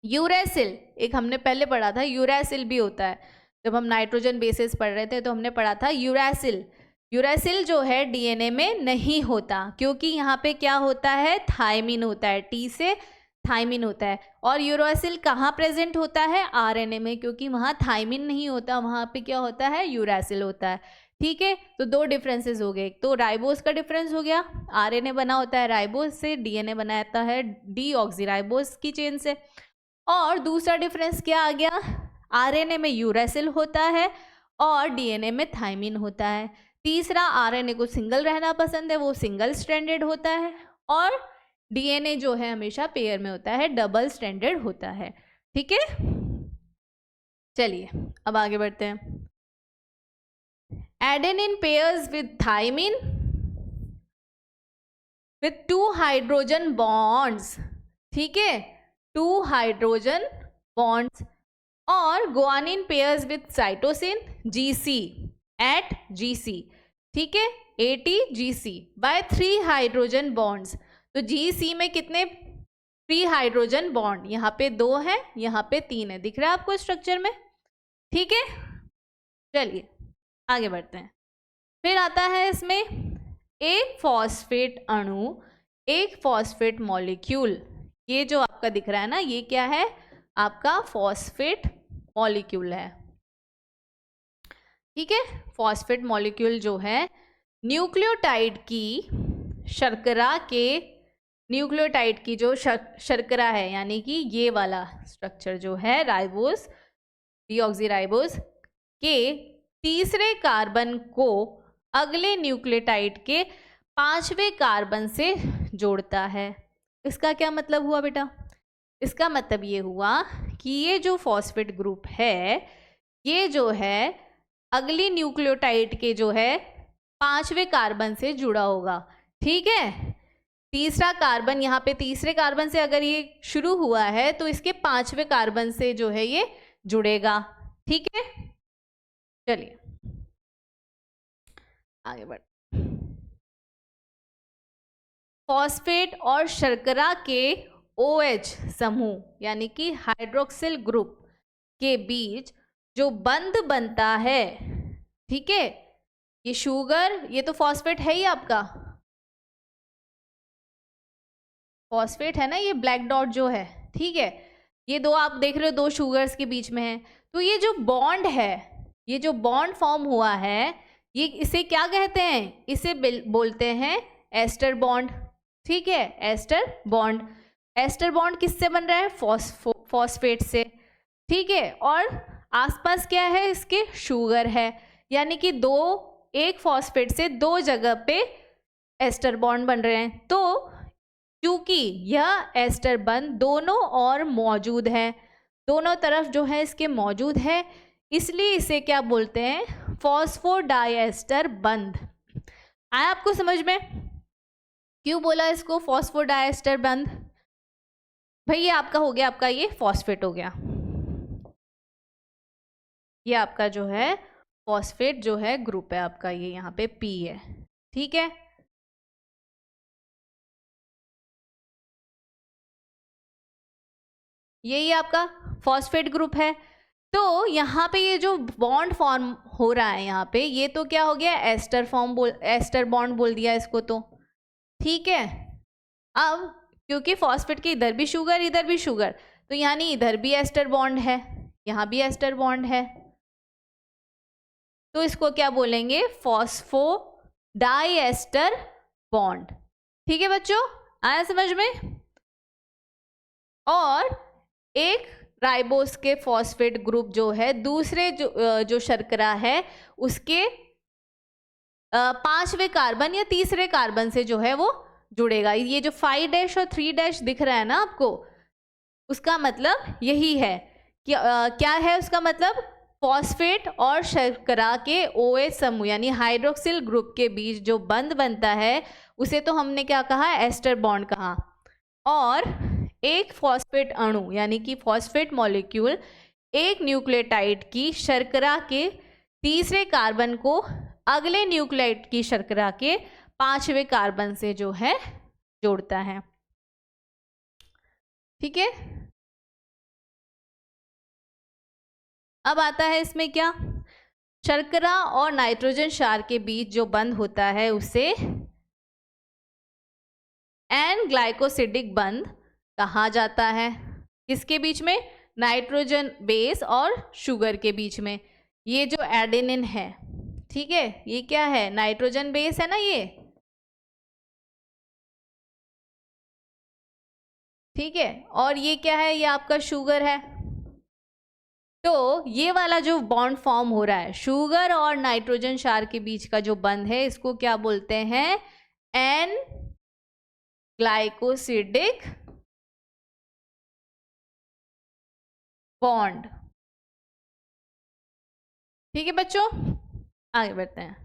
यूरेसिल, एक हमने पहले पढ़ा था, यूरेसिल भी होता है, जब हम नाइट्रोजन बेसिस पढ़ रहे थे तो हमने पढ़ा था यूरेसिल। यूरेसिल जो है डीएनए में नहीं होता, क्योंकि यहाँ पे क्या होता है? थायमिन होता है, टी से थायमिन होता है। और यूरेसिल कहाँ प्रेजेंट होता है? आरएनए में, क्योंकि वहाँ थायमिन नहीं होता, वहाँ पे क्या होता है? यूरेसिल होता है, ठीक है। तो दो डिफरेंसेस हो गए, तो राइबोस का डिफरेंस हो गया, आरएनए बना होता है राइबोस से, डीएनए बनाता है डीऑक्सीराइबोस की चेन से। और दूसरा डिफरेंस क्या आ गया? आरएनए में यूरेसिल होता है और डीएनए में थायमिन होता है। तीसरा, आरएनए को सिंगल रहना पसंद है, वो सिंगल स्ट्रैंडेड होता है, और डीएनए जो है हमेशा पेयर में होता है, डबल स्ट्रैंडेड होता है, ठीक है। चलिए अब आगे बढ़ते हैं। Adenine pairs with thymine with 2 hydrogen bonds, ठीक है, 2 हाइड्रोजन बॉन्ड्स। और guanine pairs with cytosine GC at GC, ठीक है, ATGC बाय 3 हाइड्रोजन बॉन्ड्स। तो जीसी में कितने 3 हाइड्रोजन बॉन्ड? यहाँ पे 2 है, यहाँ पे 3 है, दिख रहा है आपको स्ट्रक्चर में, ठीक है। चलिए आगे बढ़ते हैं। फिर आता है इसमें एक फॉस्फेट अणु, एक फॉस्फेट मॉलिक्यूल। ये जो आपका दिख रहा है ना, ये क्या है? आपका फॉस्फेट मॉलिक्यूल है, ठीक है। फॉस्फेट मॉलिक्यूल जो है न्यूक्लियोटाइड की शर्करा के, न्यूक्लियोटाइड की जो शर्करा है, यानी कि ये वाला स्ट्रक्चर जो है राइबोस, डीऑक्सीराइबोस के तीसरे कार्बन को अगले न्यूक्लियोटाइड के 5वें कार्बन से जोड़ता है। इसका क्या मतलब हुआ बेटा? इसका मतलब ये हुआ कि ये जो फॉस्फेट ग्रुप है, ये जो है अगली न्यूक्लियोटाइड के जो है 5वें कार्बन से जुड़ा होगा, ठीक है। तीसरा कार्बन, यहाँ पे तीसरे कार्बन से अगर ये शुरू हुआ है तो इसके 5वें कार्बन से जो है ये जुड़ेगा, ठीक है। चलिए आगे बढ़। फॉस्फेट और शर्करा के OH समूह यानी कि हाइड्रोक्सिल ग्रुप के बीच जो बंध बनता है, ठीक है, ये शुगर, ये तो फॉस्फेट है ही आपका, फॉस्फेट है ना, ये ब्लैक डॉट जो है, ठीक है। ये दो आप देख रहे हो, 2 शुगर्स के बीच में है। तो ये जो बॉन्ड है, ये जो बॉन्ड फॉर्म हुआ है, ये इसे क्या कहते हैं? इसे बोलते हैं एस्टर बॉन्ड, ठीक है, एस्टर बॉन्ड। एस्टर बॉन्ड किससे बन रहा है? फॉस्फेट से, ठीक है। और आसपास क्या है इसके? शुगर है, यानी कि एक फॉस्फेट से 2 जगह पे एस्टर बॉन्ड बन रहे हैं। तो क्योंकि यह एस्टर बंध दोनों ओर मौजूद है, दोनों तरफ जो है इसके मौजूद है, इसलिए इसे क्या बोलते हैं? फॉस्फोडाइएस्टर बंध। आया आपको समझ में? क्यों बोला इसको फॉस्फोडाइएस्टर बंध? भाई ये आपका हो गया, आपका ये फॉस्फेट हो गया, ये आपका जो है फॉस्फेट जो है ग्रुप है आपका, ये यहाँ पे P है, ठीक है। यही आपका फॉस्फेट ग्रुप है। तो यहाँ पे ये जो बॉन्ड फॉर्म हो रहा है यहाँ पे, ये तो क्या हो गया? एस्टर बॉन्ड बोल दिया इसको तो, ठीक है। अब क्योंकि फॉस्फेट के इधर भी शुगर इधर भी शुगर, तो यानी इधर भी एस्टर बॉन्ड है, यहाँ भी एस्टर बॉन्ड है, तो इसको क्या बोलेंगे? फॉस्फोडाइएस्टर बॉन्ड, ठीक है बच्चों, आया समझ में? और एक राइबोस के फॉस्फेट ग्रुप जो है दूसरे जो शर्करा है उसके 5वें कार्बन या तीसरे कार्बन से जो है वो जुड़ेगा। ये जो 5' और 3' दिख रहा है ना आपको, उसका मतलब यही है कि क्या है उसका मतलब? फॉस्फेट और शर्करा के OH समूह यानी हाइड्रोक्सिल ग्रुप के बीच जो बंध बनता है उसे तो हमने क्या कहा? एस्टर बॉन्ड कहा। और एक फॉस्फेट अणु यानी कि फॉस्फेट मॉलिक्यूल एक न्यूक्लियोटाइड की शर्करा के तीसरे कार्बन को अगले न्यूक्लियोटाइड की शर्करा के 5वें कार्बन से जो है जोड़ता है, ठीक है। अब आता है इसमें क्या? शर्करा और नाइट्रोजन क्षार के बीच जो बंध होता है उसे एन ग्लाइकोसिडिक बंध कहा जाता है। किसके बीच में? नाइट्रोजन बेस और शुगर के बीच में। ये जो एडेनिन है, ठीक है, ये क्या है? नाइट्रोजन बेस है ना ये, ठीक है। और ये क्या है? ये आपका शुगर है। तो ये वाला जो बॉन्ड फॉर्म हो रहा है शुगर और नाइट्रोजन क्षार के बीच का जो बंध है, इसको क्या बोलते हैं? एन ग्लाइकोसिडिक बॉन्ड, ठीक है बच्चों, आगे बढ़ते हैं।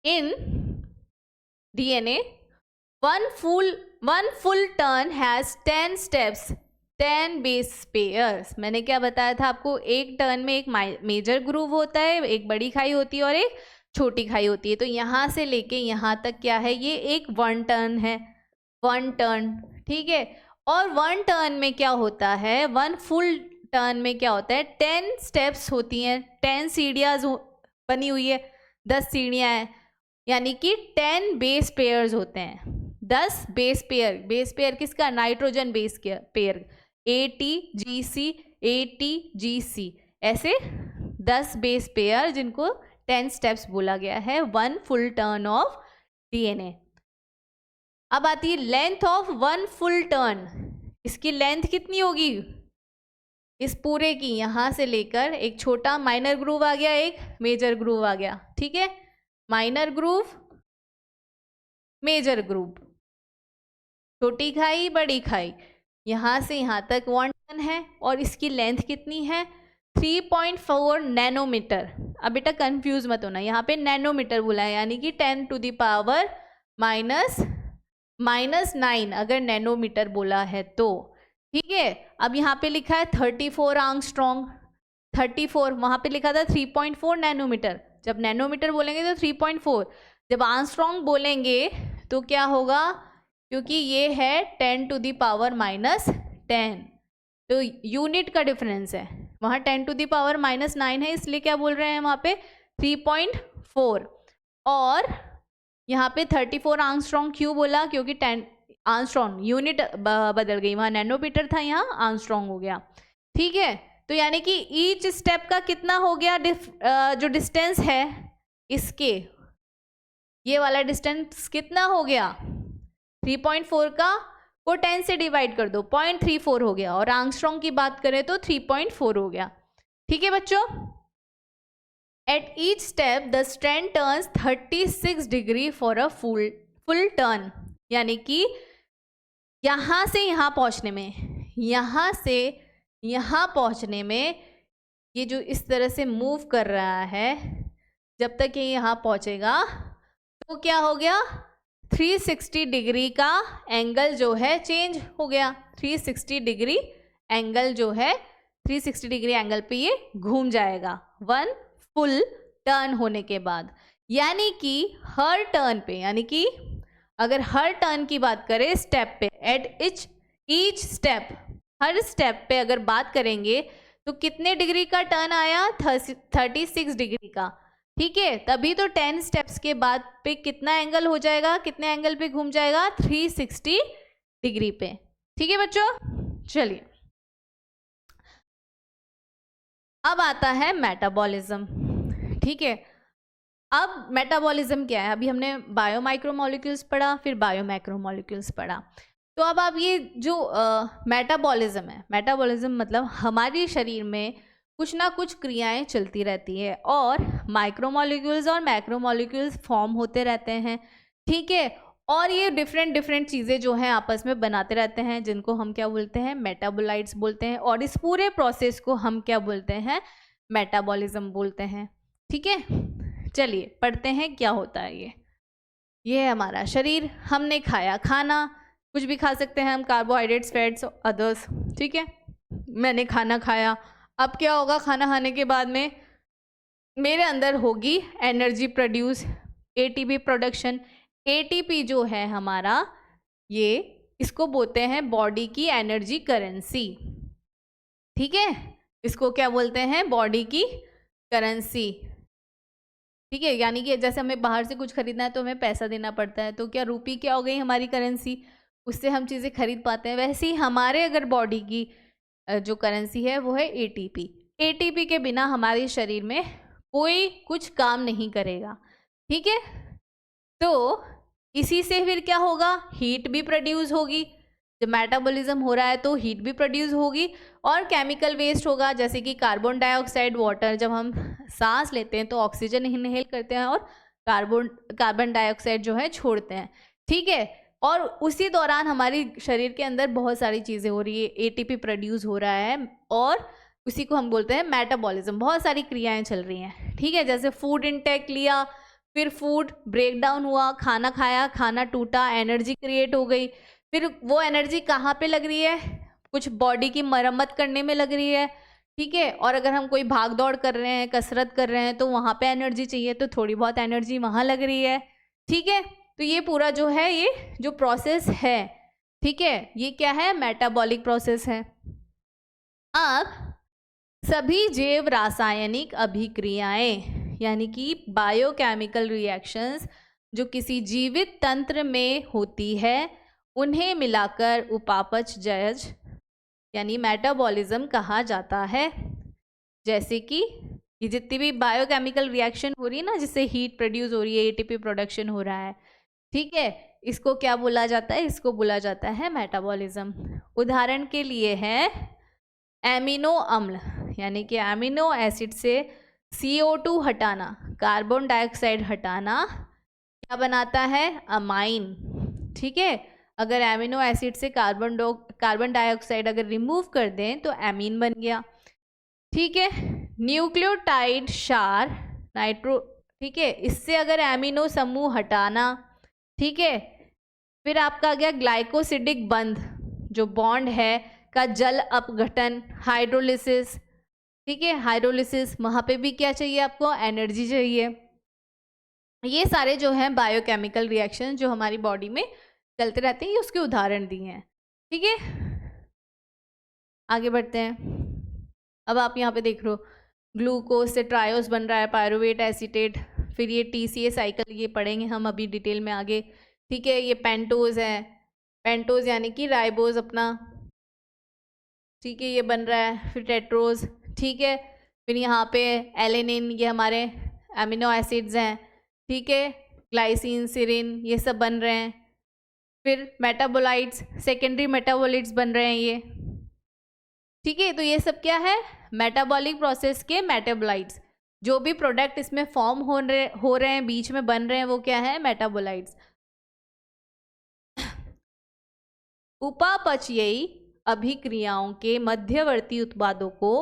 इन DNA one full turn has 10 steps 10 base pairs. मैंने क्या बताया था आपको? एक टर्न में एक मेजर ग्रूव होता है, एक बड़ी खाई होती है और एक छोटी खाई होती है। तो यहाँ से लेके यहाँ तक क्या है? ये एक 1 टर्न है, 1 टर्न, ठीक है। और 1 टर्न में क्या होता है? 1 फुल टर्न में क्या होता है? 10 स्टेप्स होती हैं, 10 सीढ़ियाँ बनी हुई है, 10 सीढ़ियाँ हैं, यानी कि 10 बेस पेयर्स होते हैं, 10 बेस पेयर। बेस पेयर किसका? Nitrogen base pair, ATGC ATGC, ऐसे 10 बेस पेयर जिनको 10 स्टेप्स बोला गया है, 1 फुल टर्न ऑफ DNA। अब आती है लेंथ ऑफ 1 फुल टर्न। इसकी लेंथ कितनी होगी? इस पूरे की यहाँ से लेकर एक छोटा माइनर ग्रूव आ गया, एक मेजर ग्रूव आ गया, ठीक है। माइनर ग्रूव, मेजर ग्रूव, छोटी खाई बड़ी खाई, यहाँ से यहाँ तक 1 टन है। और इसकी लेंथ कितनी है? 3.4 नैनोमीटर। अब बेटा कंफ्यूज मत होना, यहाँ पे नैनोमीटर बोला है, यानी कि 10 टू द पावर -9 अगर नैनोमीटर बोला है तो, ठीक है। अब यहाँ पे लिखा है 34 आर्मस्ट्रॉन्ग, 34, वहाँ पे लिखा था 3.4 नैनोमीटर। जब नैनोमीटर बोलेंगे तो 3.4, जब आर्मस्ट्रॉन्ग बोलेंगे तो क्या होगा? क्योंकि ये है 10 टू द पावर -10, तो यूनिट का डिफरेंस है, वहाँ 10 टू द पावर -9 है, इसलिए क्या बोल रहे हैं वहाँ पे? 3.4। और यहाँ पे 34 आर्मस्ट्रॉन्ग क्यों बोला? क्योंकि 10 आर्मस्ट्रॉन्ग यूनिट बदल गई, वहाँ नैनोमीटर था, यहाँ आर्मस्ट्रॉन्ग हो गया, ठीक है। तो यानी कि ईच स्टेप का कितना हो गया? जो डिस्टेंस है इसके ये वाला डिस्टेंस कितना हो गया, 3.4 का को 10 से डिवाइड कर दो, 0.34 हो गया, और आर्मस्ट्रॉन्ग की बात करें तो 3.4 हो गया। ठीक है बच्चों, at each step the strand turns 36 degree for a full turn, यानी कि यहाँ से यहाँ पहुँचने में, यहाँ से यहाँ पहुँचने में ये जो इस तरह से मूव कर रहा है, जब तक ये यहाँ पहुँचेगा तो क्या हो गया, 360 डिग्री का एंगल जो है चेंज हो गया। 360 डिग्री एंगल जो है 360 डिग्री एंगल पे ये घूम जाएगा 1 फुल टर्न होने के बाद। यानी कि हर टर्न पे, यानी कि अगर हर टर्न की बात करें स्टेप पे, at each step, her step पे अगर बात करेंगे तो कितने डिग्री का टर्न आया, 36 डिग्री का। ठीक है, तभी तो 10 स्टेप्स के बाद पे कितना एंगल हो जाएगा, कितने एंगल पे घूम जाएगा, 360 डिग्री पे। ठीक है बच्चों, चलिए अब आता है मेटाबॉलिज्म। ठीक है, अब मेटाबॉलिज्म क्या है, अभी हमने बायो माइक्रोमोलिक्यूल्स पढ़ा, फिर बायो मैक्रोमोलिक्यूल्स पढ़ा, तो अब आप ये जो मेटाबॉलिज्म है, मेटाबॉलिज्म मतलब हमारे शरीर में कुछ ना कुछ क्रियाएं चलती रहती है और माइक्रोमोलिक्यूल्स और मैक्रोमोलिक्यूल्स फॉर्म होते रहते हैं। ठीक है, और ये डिफरेंट चीज़ें जो हैं आपस में बनाते रहते हैं, जिनको हम क्या बोलते हैं, मेटाबोलाइट्स बोलते हैं, और इस पूरे प्रोसेस को हम क्या बोलते हैं, मेटाबॉलिज्म बोलते हैं। ठीक है, चलिए पढ़ते हैं क्या होता है ये है हमारा शरीर, हमने खाया खाना, कुछ भी खा सकते हैं हम, कार्बोहाइड्रेट्स, फैट्स, अदर्स। ठीक है, मैंने खाना खाया, अब क्या होगा, खाना खाने के बाद में मेरे अंदर होगी energy produce, ATP production. ATP जो है हमारा, ये इसको बोलते हैं बॉडी की एनर्जी करेंसी। ठीक है, इसको क्या बोलते हैं, बॉडी की करेंसी। ठीक है, यानी कि जैसे हमें बाहर से कुछ खरीदना है तो हमें पैसा देना पड़ता है, तो क्या रूपी क्या हो गई हमारी करेंसी, उससे हम चीज़ें खरीद पाते हैं। वैसे ही हमारे अगर बॉडी की जो करेंसी है वो है एटीपी। एटीपी के बिना हमारे शरीर में कोई कुछ काम नहीं करेगा। ठीक है, तो इसी से फिर क्या होगा, हीट भी प्रोड्यूस होगी, जब मेटाबॉलिज्म हो रहा है तो हीट भी प्रोड्यूस होगी, और केमिकल वेस्ट होगा, जैसे कि कार्बन डाइऑक्साइड, वाटर, जब हम सांस लेते हैं तो ऑक्सीजन इनहेल करते हैं और कार्बन डाइऑक्साइड जो है छोड़ते हैं। ठीक है, और उसी दौरान हमारी शरीर के अंदर बहुत सारी चीज़ें हो रही है, एटीपी प्रोड्यूस हो रहा है, और उसी को हम बोलते हैं मेटाबॉलिज्म। बहुत सारी क्रियाएं चल रही हैं। ठीक है, जैसे फूड इनटेक लिया, फिर फूड ब्रेक डाउन हुआ, खाना खाया, खाना टूटा, एनर्जी क्रिएट हो गई, फिर वो एनर्जी कहाँ पे लग रही है, कुछ बॉडी की मरम्मत करने में लग रही है। ठीक है, और अगर हम कोई भाग दौड़ कर रहे हैं, कसरत कर रहे हैं, तो वहाँ पे एनर्जी चाहिए, तो थोड़ी बहुत एनर्जी वहाँ लग रही है। ठीक है, तो ये पूरा जो है, ये जो प्रोसेस है, ठीक है, ये क्या है, मेटाबॉलिक प्रोसेस है। अब सभी जैव रासायनिक अभिक्रियाएं, यानी कि बायोकेमिकल रिएक्शंस जो किसी जीवित तंत्र में होती है, उन्हें मिलाकर उपापचय जयज यानी मेटाबॉलिज्म कहा जाता है। जैसे कि ये जितनी भी बायोकेमिकल रिएक्शन हो रही है ना, जिससे हीट प्रोड्यूस हो रही है, एटीपी प्रोडक्शन हो रहा है, ठीक है, इसको क्या बोला जाता है, इसको बोला जाता है मेटाबॉलिज्म। उदाहरण के लिए है एमिनो अम्ल, यानी कि एमिनो एसिड से CO2 हटाना, कार्बन डाइऑक्साइड हटाना, क्या बनाता है, अमाइन। ठीक है, अगर एमिनो एसिड से कार्बन डाइऑक्साइड अगर रिमूव कर दें तो एमीन बन गया। ठीक है, न्यूक्लियोटाइड क्षार नाइट्रो, ठीक है, इससे अगर एमिनो समूह हटाना, ठीक है, फिर आपका आ गया ग्लाइकोसिडिक बंध, जो बॉन्ड है का जल अपघटन, हाइड्रोलिसिस। ठीक है, हाइड्रोलिसिस, वहाँ पे भी क्या चाहिए आपको, एनर्जी चाहिए। ये सारे जो हैं बायोकेमिकल रिएक्शन जो हमारी बॉडी में चलते रहते हैं, ये उसके उदाहरण दिए हैं। ठीक है, आगे बढ़ते हैं। अब आप यहाँ पे देख रहे हो ग्लूकोज से ट्रायोस बन रहा है, पायरुवेट एसीटेट, फिर ये TCA साइकिल, ये पढ़ेंगे हम अभी डिटेल में आगे। ठीक है, ये पेंटोज है, पेंटोज यानी कि राइबोज अपना, ठीक है, ये बन रहा है, फिर टेट्रोज। ठीक है, फिर यहाँ पे एलेनिन, ये हमारे एमिनो एसिड्स हैं। ठीक है, ग्लाइसिन, सिरिन, ये सब बन रहे हैं। फिर मेटाबोलाइट्स, सेकेंडरी मेटाबोलाइट्स बन रहे हैं ये, ठीक है। तो ये सब क्या है, मेटाबॉलिक प्रोसेस के मेटाबोलाइट्स। जो भी प्रोडक्ट इसमें फॉर्म हो रहे हैं, बीच में बन रहे हैं, वो क्या है, मेटाबोलाइट्स। उपापचयी अभिक्रियाओं के मध्यवर्ती उत्पादों को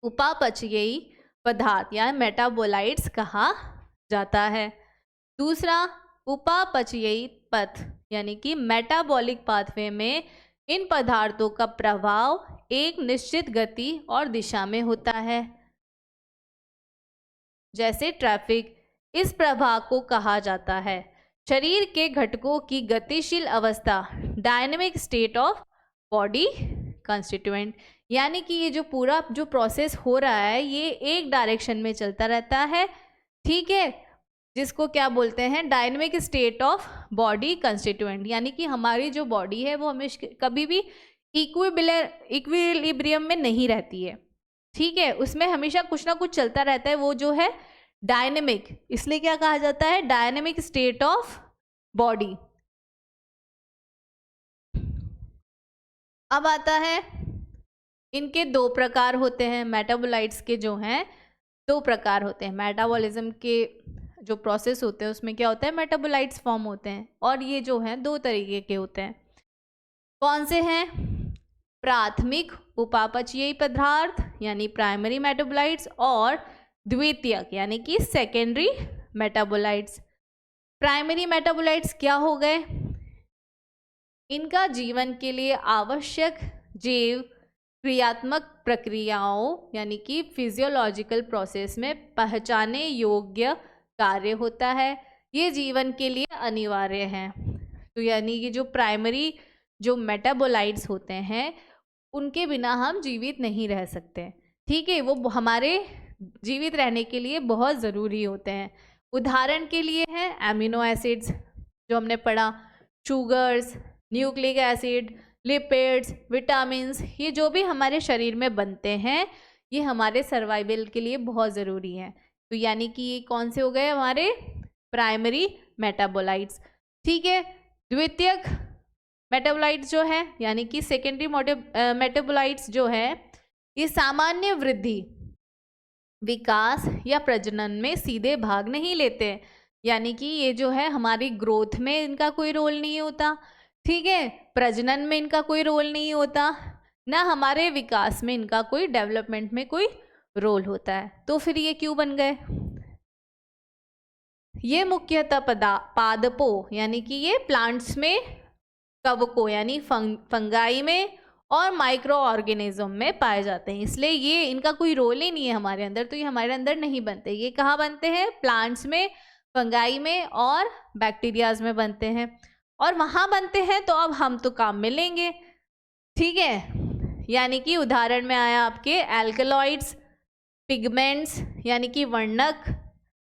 उपापचयी पदार्थ या मेटाबोलाइट्स कहा जाता है। दूसरा, उपापचयी पथ यानी कि मेटाबॉलिक पाथवे में इन पदार्थों का प्रभाव एक निश्चित गति और दिशा में होता है, जैसे ट्रैफिक। इस प्रभाव को कहा जाता है शरीर के घटकों की गतिशील अवस्था, dynamic state of body constituent. यानी कि ये जो पूरा जो प्रोसेस हो रहा है ये एक डायरेक्शन में चलता रहता है, ठीक है, जिसको क्या बोलते हैं, dynamic state of body constituent. यानी कि हमारी जो बॉडी है वो हमेशा कभी भी इक्विलिब्रियम में नहीं रहती है, ठीक है, उसमें हमेशा कुछ ना कुछ चलता रहता है, वो जो है डायनेमिक, इसलिए क्या कहा जाता है, डायनेमिक स्टेट ऑफ बॉडी। अब आता है, इनके दो प्रकार होते हैं, मेटाबोलाइट्स के जो हैं दो प्रकार होते हैं। मेटाबॉलिज्म के जो प्रोसेस होते हैं उसमें क्या होता है, मेटाबोलाइट्स फॉर्म होते हैं, और ये जो हैं दो तरीके के होते हैं। कौन से हैं, प्राथमिक उपापचयी पदार्थ यानी प्राइमरी मेटाबोलाइट्स, और द्वितीयक यानी कि सेकेंडरी मेटाबोलाइट्स। प्राइमरी मेटाबोलाइट्स क्या हो गए, इनका जीवन के लिए आवश्यक जैव क्रियात्मक प्रक्रियाओं यानी कि फिजियोलॉजिकल प्रोसेस में पहचाने योग्य कार्य होता है, ये जीवन के लिए अनिवार्य है। तो यानी कि जो प्राइमरी जो मेटाबोलाइट्स होते हैं उनके बिना हम जीवित नहीं रह सकते, ठीक है, वो हमारे जीवित रहने के लिए बहुत ज़रूरी होते हैं। उदाहरण के लिए हैं एमिनो एसिड्स जो हमने पढ़ा, sugars, nucleic acid, lipids, vitamins, ये जो भी हमारे शरीर में बनते हैं ये हमारे सर्वाइवल के लिए बहुत ज़रूरी हैं। तो यानी कि ये कौन से हो गए हमारे प्राइमरी मेटाबोलाइट्स, ठीक है। द्वितीयक मेटाबोलाइट्स जो है यानी कि सेकेंडरी मेटाबोलाइट्स जो है ये सामान्य वृद्धि, विकास या प्रजनन में सीधे भाग नहीं लेते, यानी कि ये जो है हमारी ग्रोथ में इनका कोई रोल नहीं होता, ठीक है, प्रजनन में इनका कोई रोल नहीं होता, ना हमारे विकास में इनका कोई डेवलपमेंट में कोई रोल होता है। तो फिर ये क्यों बन गए, ये मुख्यतः पादपों यानी कि ये प्लांट्स में, कवकों यानी फंगाई में और माइक्रो ऑर्गेनिज्म में पाए जाते हैं, इसलिए ये इनका कोई रोल ही नहीं है हमारे अंदर, तो ये हमारे अंदर नहीं बनते। ये कहाँ बनते हैं, प्लांट्स में, फंगाई में और बैक्टीरियाज में बनते हैं, और वहाँ बनते हैं तो अब हम तो काम में लेंगे, ठीक है। यानी कि उदाहरण में आया आपके एल्कलॉइड्स, पिगमेंट्स यानी कि वर्णक,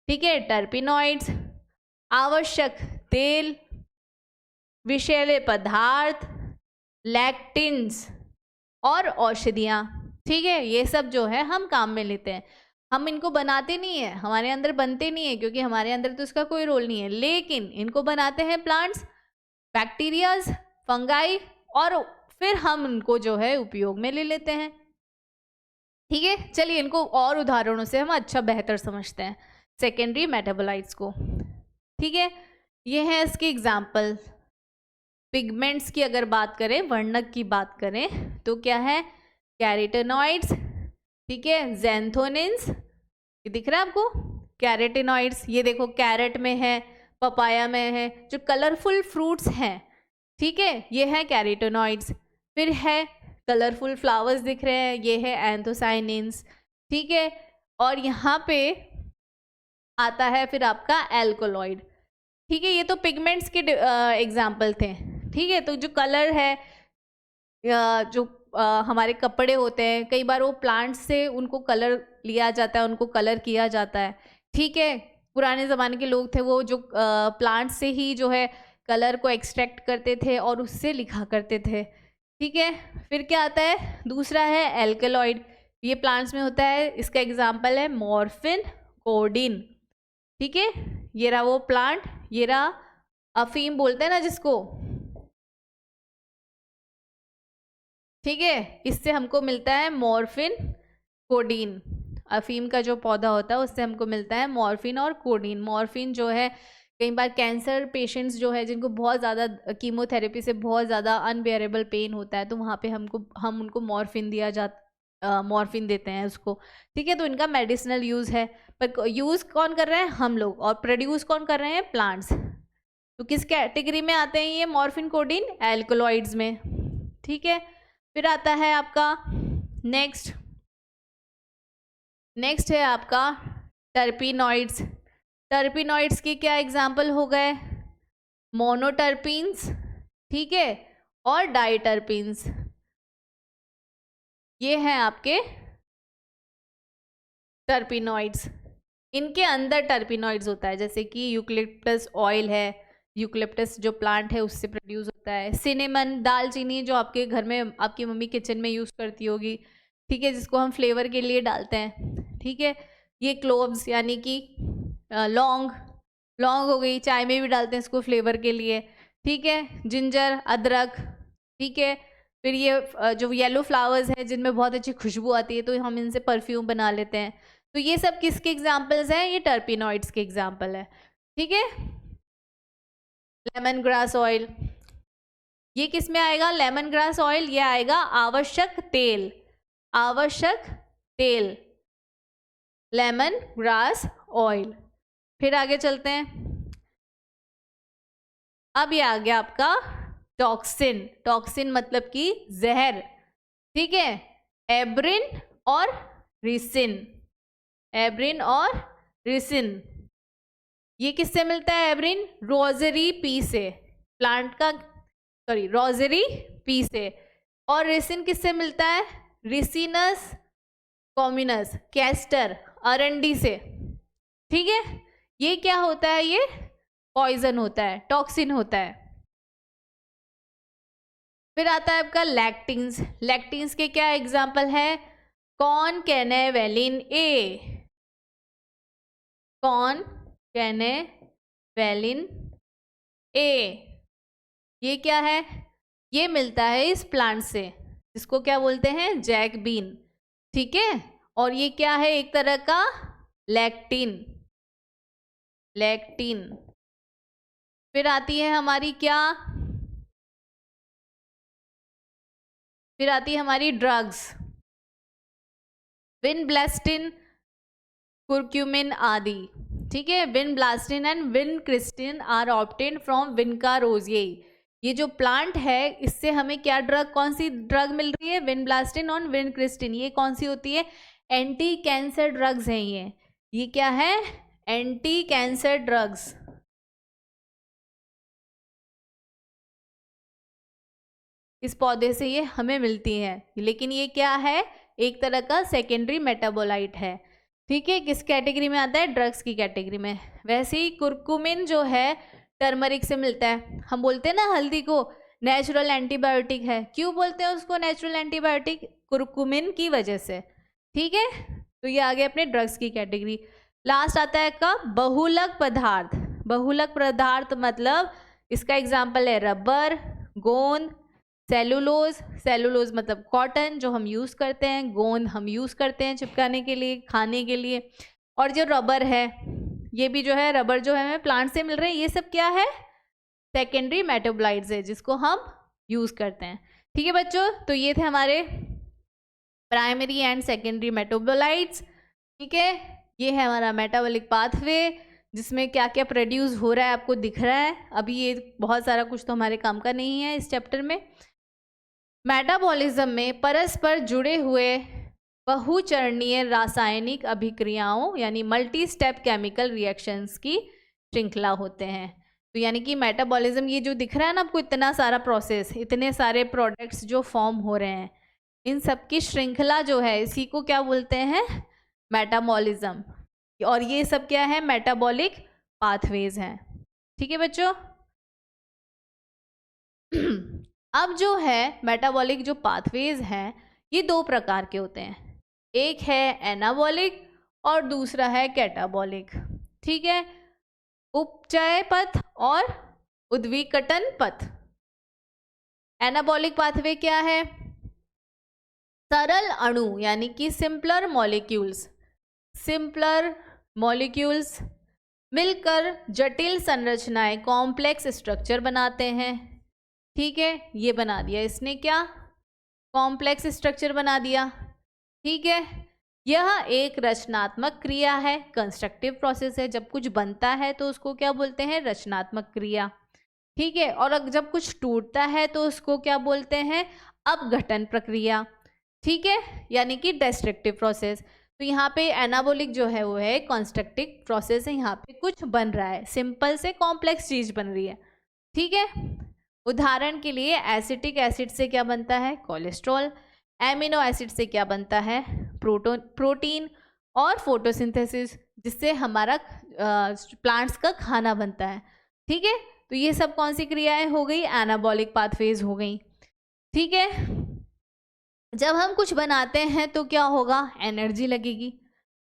ठीक है, टर्पिनॉइड्स, आवश्यक तेल, विषैले पदार्थ, लैक्टिन्स और औषधियाँ, ठीक है, ये सब जो है हम काम में लेते हैं। हम इनको बनाते नहीं है, हमारे अंदर बनते नहीं है क्योंकि हमारे अंदर तो इसका कोई रोल नहीं है, लेकिन इनको बनाते हैं प्लांट्स, बैक्टीरियाज, फंगाई, और फिर हम इनको जो है उपयोग में ले लेते हैं, ठीक है। चलिए इनको और उदाहरणों से हम अच्छा बेहतर समझते हैं सेकेंडरी मेटाबोलाइट्स को, ठीक है। ये है इसके एग्जाम्पल। पिगमेंट्स की अगर बात करें, वर्णक की बात करें तो क्या है, कैरोटीनॉइड्स, ठीक है, ज़ैंथोनिन्स, ये दिख रहा है आपको, कैरोटीनॉइड्स, ये देखो कैरेट में है, पपाया में है, जो कलरफुल फ्रूट्स हैं, ठीक है, ये है कैरोटीनॉइड्स। फिर है कलरफुल फ्लावर्स दिख रहे हैं, ये है एंथोसाइनिन्स, ठीक है, और यहाँ पे आता है फिर आपका एल्कोलॉइड, ठीक है। ये तो पिगमेंट्स के एग्जाम्पल थे, ठीक है। तो जो कलर है, जो हमारे कपड़े होते हैं, कई बार वो प्लांट्स से उनको कलर लिया जाता है, उनको कलर किया जाता है, ठीक है। पुराने ज़माने के लोग थे वो जो प्लांट्स से ही जो है कलर को एक्सट्रैक्ट करते थे और उससे लिखा करते थे, ठीक है। फिर क्या आता है, दूसरा है एल्कलॉइड, ये प्लांट्स में होता है, इसका एग्जाम्पल है मॉर्फिन, कोडिन, ठीक है, ये रहा वो प्लांट, ये रहा अफीम बोलते हैं ना जिसको, ठीक है, इससे हमको मिलता है मॉर्फिन कोडीन। अफीम का जो पौधा होता है उससे हमको मिलता है मॉर्फिन और कोडीन। मॉर्फिन जो है कई बार कैंसर पेशेंट्स जो है जिनको बहुत ज़्यादा कीमोथेरेपी से बहुत ज़्यादा अनबेयरेबल पेन होता है, तो वहाँ पे हम उनको मॉर्फिन देते हैं उसको, ठीक है। तो इनका मेडिसिनल यूज़ है, पर यूज़ कौन कर रहे हैं? हम लोग, और प्रोड्यूस कौन कर रहे हैं? प्लांट्स। तो किस कैटेगरी में आते हैं ये मॉर्फिन कोडीन? एल्कलॉइड्स में, ठीक है। फिर आता है आपका नेक्स्ट है आपका टर्पिनॉइड्स। टर्पिनॉइड्स के क्या एग्जाम्पल हो गए? मोनोटर्पीन्स, ठीक है, और डाइटर्पीन्स, ये हैं आपके टर्पिनॉइड्स। इनके अंदर टर्पिनॉइड्स होता है, जैसे कि यूकलिप्टस ऑयल है, यूकलिप्टस जो प्लांट है उससे प्रोड्यूस होता है। सिनेमन, दालचीनी, जो आपके घर में आपकी मम्मी किचन में यूज़ करती होगी, ठीक है, जिसको हम फ्लेवर के लिए डालते हैं, ठीक है। ये क्लोव्स यानी कि लौंग हो गई, चाय में भी डालते हैं इसको फ्लेवर के लिए, ठीक है। जिंजर, अदरक, ठीक है। फिर ये जो येलो फ्लावर्स हैं जिनमें बहुत अच्छी खुशबू आती है, तो हम इनसे परफ्यूम बना लेते हैं। तो ये सब किसके एग्जाम्पल्स हैं? ये टर्पिनॉइड्स के एग्जाम्पल है, ठीक है। लेमन ग्रास ऑयल, ये किस में आएगा? लेमन ग्रास ऑयल ये आएगा आवश्यक तेल, लेमन ग्रास ऑयल। फिर आगे चलते हैं, अब ये आ गया आपका टॉक्सिन मतलब कि जहर, ठीक है। एब्रिन और रिसिन, ये किससे मिलता है? एब्रिन रोजरी पी से, रोजरी पी से। और रिसिन किससे मिलता है? रिसिनस कॉम्युनस, कैस्टर, अरंडी से, ठीक है। ये क्या होता है? ये पॉइजन होता है, टॉक्सिन होता है। फिर आता है आपका लैक्टिन्स के क्या एग्जाम्पल है? कॉनकेनेवेलिन ए, ये क्या है? ये मिलता है इस प्लांट से, जिसको क्या बोलते हैं? जैकबीन, ठीक है। और ये क्या है? एक तरह का लैक्टिन। फिर आती है हमारी ड्रग्स, विनब्लास्टिन, कुर्क्यूमिन आदि, ठीक है। Vinblastine and vincristine are obtained from vinca rosea. ये जो प्लांट है इससे हमें क्या कौन सी ड्रग मिल रही है? विनब्लास्टिन और विनक्रिस्टिन। ये कौन सी होती है? एंटी कैंसर ड्रग्स हैं ये क्या है? Anti cancer drugs. इस पौधे से ये हमें मिलती हैं, लेकिन ये क्या है? एक तरह का सेकेंडरी मेटाबोलाइट है, ठीक है। किस कैटेगरी में आता है? ड्रग्स की कैटेगरी में। वैसे ही कुर्कुमिन जो है टर्मरिक से मिलता है। हम बोलते हैं ना हल्दी को नेचुरल एंटीबायोटिक है, क्यों बोलते हैं उसको नेचुरल एंटीबायोटिक? कुर्कुमिन की वजह से, ठीक है। तो ये आ गया अपने ड्रग्स की कैटेगरी। लास्ट आता है का बहुलक पदार्थ मतलब इसका एग्जाम्पल है रबर, गोंद, सेलुलोज मतलब कॉटन जो हम यूज़ करते हैं, गोंद हम यूज़ करते हैं चिपकाने के लिए, खाने के लिए, और जो रबर है ये भी जो है रबर जो है हमें प्लांट से मिल रहे हैं। ये सब क्या है? सेकेंडरी मेटाबोलाइट्स है जिसको हम यूज़ करते हैं, ठीक है बच्चों। तो ये थे हमारे प्राइमरी एंड सेकेंडरी मेटाबोलाइट्स, ठीक है। ये है हमारा मेटाबॉलिक पाथवे जिसमें क्या क्या प्रोड्यूस हो रहा है आपको दिख रहा है। अभी ये बहुत सारा कुछ तो हमारे काम का नहीं है इस चैप्टर में। मेटाबॉलिज्म में परस्पर जुड़े हुए बहुचरणीय रासायनिक अभिक्रियाओं यानी मल्टी स्टेप केमिकल रिएक्शंस की श्रृंखला होते हैं। तो यानी कि मेटाबॉलिज्म ये जो दिख रहा है ना आपको, इतना सारा प्रोसेस, इतने सारे प्रोडक्ट्स जो फॉर्म हो रहे हैं, इन सब की श्रृंखला जो है इसी को क्या बोलते हैं? मेटाबॉलिज्म। और ये सब क्या है? मेटाबॉलिक पाथवेज हैं, ठीक है बच्चों। अब जो है मेटाबॉलिक जो पाथवेज हैं ये दो प्रकार के होते हैं, एक है एनाबॉलिक और दूसरा है कैटाबॉलिक। ठीक है, उपचय पथ और उद्विघटन पथ। एनाबॉलिक पाथवे क्या है? सरल अणु यानी कि सिंपलर मॉलिक्यूल्स मिलकर जटिल संरचनाएं, कॉम्प्लेक्स स्ट्रक्चर बनाते हैं। ठीक है, ये बना दिया इसने, क्या? कॉम्प्लेक्स स्ट्रक्चर बना दिया। ठीक है, यह एक रचनात्मक क्रिया है, कंस्ट्रक्टिव प्रोसेस है। जब कुछ बनता है तो उसको क्या बोलते हैं? रचनात्मक क्रिया। ठीक है, और जब कुछ टूटता है तो उसको क्या बोलते हैं? अपघटन प्रक्रिया। ठीक है, यानी कि डिस्ट्रक्टिव प्रोसेस। तो यहाँ पे एनाबॉलिक जो है वो है कंस्ट्रक्टिव प्रोसेस है, यहाँ पे कुछ बन रहा है, सिंपल से कॉम्प्लेक्स चीज बन रही है। ठीक है, उदाहरण के लिए एसिटिक एसिड से क्या बनता है? कोलेस्ट्रॉल। एमिनो एसिड से क्या बनता है? प्रोटीन। और फोटोसिंथेसिस, जिससे हमारा प्लांट्स का खाना बनता है। ठीक है, तो ये सब कौन सी क्रियाएं हो गई? एनाबॉलिक पाथवेज हो गई। ठीक है, जब हम कुछ बनाते हैं तो क्या होगा? एनर्जी लगेगी।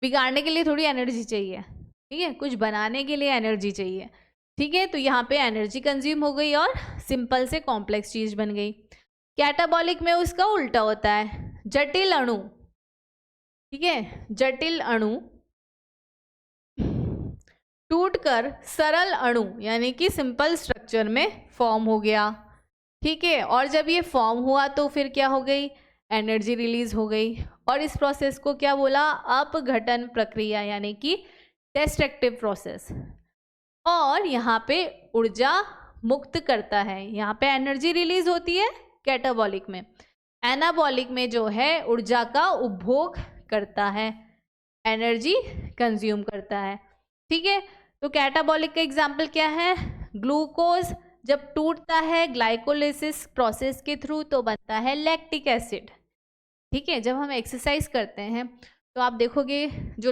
बिगाड़ने के लिए थोड़ी एनर्जी चाहिए, ठीक है, कुछ बनाने के लिए एनर्जी चाहिए। ठीक है, तो यहाँ पे एनर्जी कंज्यूम हो गई और सिंपल से कॉम्प्लेक्स चीज बन गई। कैटाबॉलिक में उसका उल्टा होता है, जटिल अणु। ठीक है, जटिल अणु टूटकर सरल अणु यानी कि सिंपल स्ट्रक्चर में फॉर्म हो गया। ठीक है, और जब ये फॉर्म हुआ तो फिर क्या हो गई? एनर्जी रिलीज हो गई, और इस प्रोसेस को क्या बोला? अपघटन प्रक्रिया यानी कि डिस्ट्रक्टिव प्रोसेस। और यहाँ पे ऊर्जा मुक्त करता है, यहाँ पे एनर्जी रिलीज होती है कैटाबॉलिक में। एनाबॉलिक में जो है ऊर्जा का उपभोग करता है, एनर्जी कंज्यूम करता है। ठीक है, तो कैटाबॉलिक का एग्जाम्पल क्या है? ग्लूकोज जब टूटता है ग्लाइकोलिसिस प्रोसेस के थ्रू तो बनता है लैक्टिक एसिड। ठीक है, जब हम एक्सरसाइज करते हैं तो आप देखोगे, जो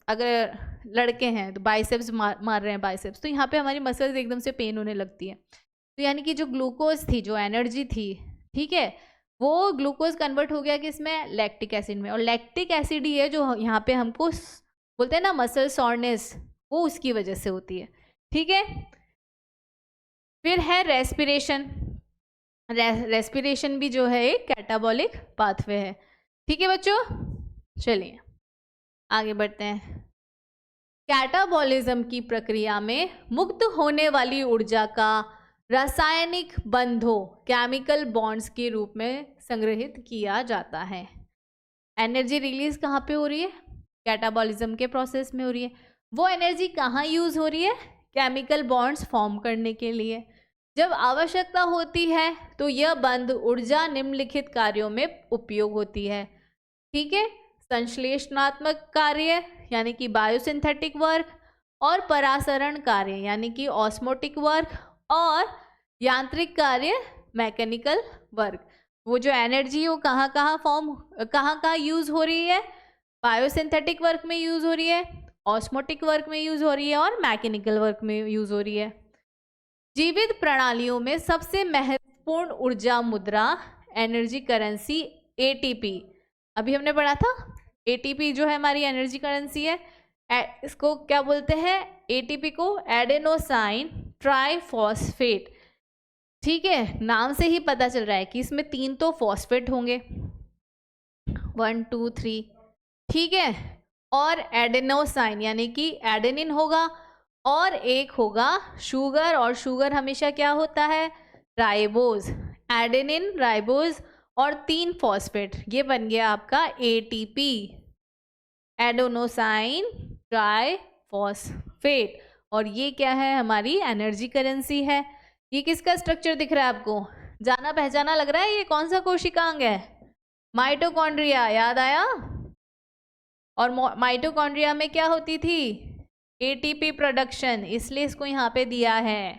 अगर लड़के हैं तो बाइसेप्स मार रहे हैं बाइसेप्स, तो यहाँ पे हमारी मसल्स एकदम से पेन होने लगती है। तो यानी कि जो ग्लूकोज थी, जो एनर्जी थी, ठीक है, वो ग्लूकोज कन्वर्ट हो गया किसमें? लैक्टिक एसिड में। और लैक्टिक एसिड ही है जो यहाँ पे हमको बोलते हैं ना मसल सॉरनेस, वो उसकी वजह से होती है। ठीक है, फिर है रेस्पिरेशन। रेस्पिरेशन भी जो है एक कैटाबॉलिक पाथवे है। ठीक है बच्चों, चलिए आगे बढ़ते हैं। कैटाबॉलिज्म की प्रक्रिया में मुक्त होने वाली ऊर्जा का रासायनिक बंधों, केमिकल बॉन्ड्स के रूप में संग्रहित किया जाता है। एनर्जी रिलीज कहाँ पे हो रही है? कैटाबॉलिज्म के प्रोसेस में हो रही है। वो एनर्जी कहाँ यूज हो रही है? केमिकल बॉन्ड्स फॉर्म करने के लिए। जब आवश्यकता होती है तो यह बंध ऊर्जा निम्नलिखित कार्यों में उपयोग होती है। ठीक है, संश्लेषणात्मक कार्य यानी कि बायोसिंथेटिक वर्क, और परासरण कार्य यानी कि ऑस्मोटिक वर्क, और यांत्रिक कार्य मैकेनिकल वर्क। वो जो एनर्जी है वो कहाँ यूज हो रही है? बायोसिंथेटिक वर्क में यूज हो रही है, ऑस्मोटिक वर्क में यूज हो रही है, और मैकेनिकल वर्क में यूज हो रही है। जीवित प्रणालियों में सबसे महत्वपूर्ण ऊर्जा मुद्रा, एनर्जी करेंसी एटीपी, अभी हमने पढ़ा था। एटीपी जो है हमारी एनर्जी करेंसी है। इसको क्या बोलते हैं? एटीपी को एडेनोसाइन ट्राइफॉस्फेट। ठीक है, नाम से ही पता चल रहा है कि इसमें 3 तो फॉस्फेट होंगे, 1 2 3। ठीक है, और एडेनोसाइन यानी कि एडेनिन होगा, और एक होगा शुगर, और शुगर हमेशा क्या होता है? राइबोज। एडेनिन, राइबोज और 3 फॉस्फेट, ये बन गया आपका एटीपी, एडेनोसाइन ट्राइफॉस्फेट। और ये क्या है? हमारी एनर्जी करेंसी है। ये किसका स्ट्रक्चर दिख रहा है आपको? जाना पहचाना लग रहा है? ये कौन सा कोशिकांग है? माइटोकॉन्ड्रिया, याद आया? और माइटोकॉन्ड्रिया में क्या होती थी? एटीपी प्रोडक्शन, इसलिए इसको यहाँ पे दिया है।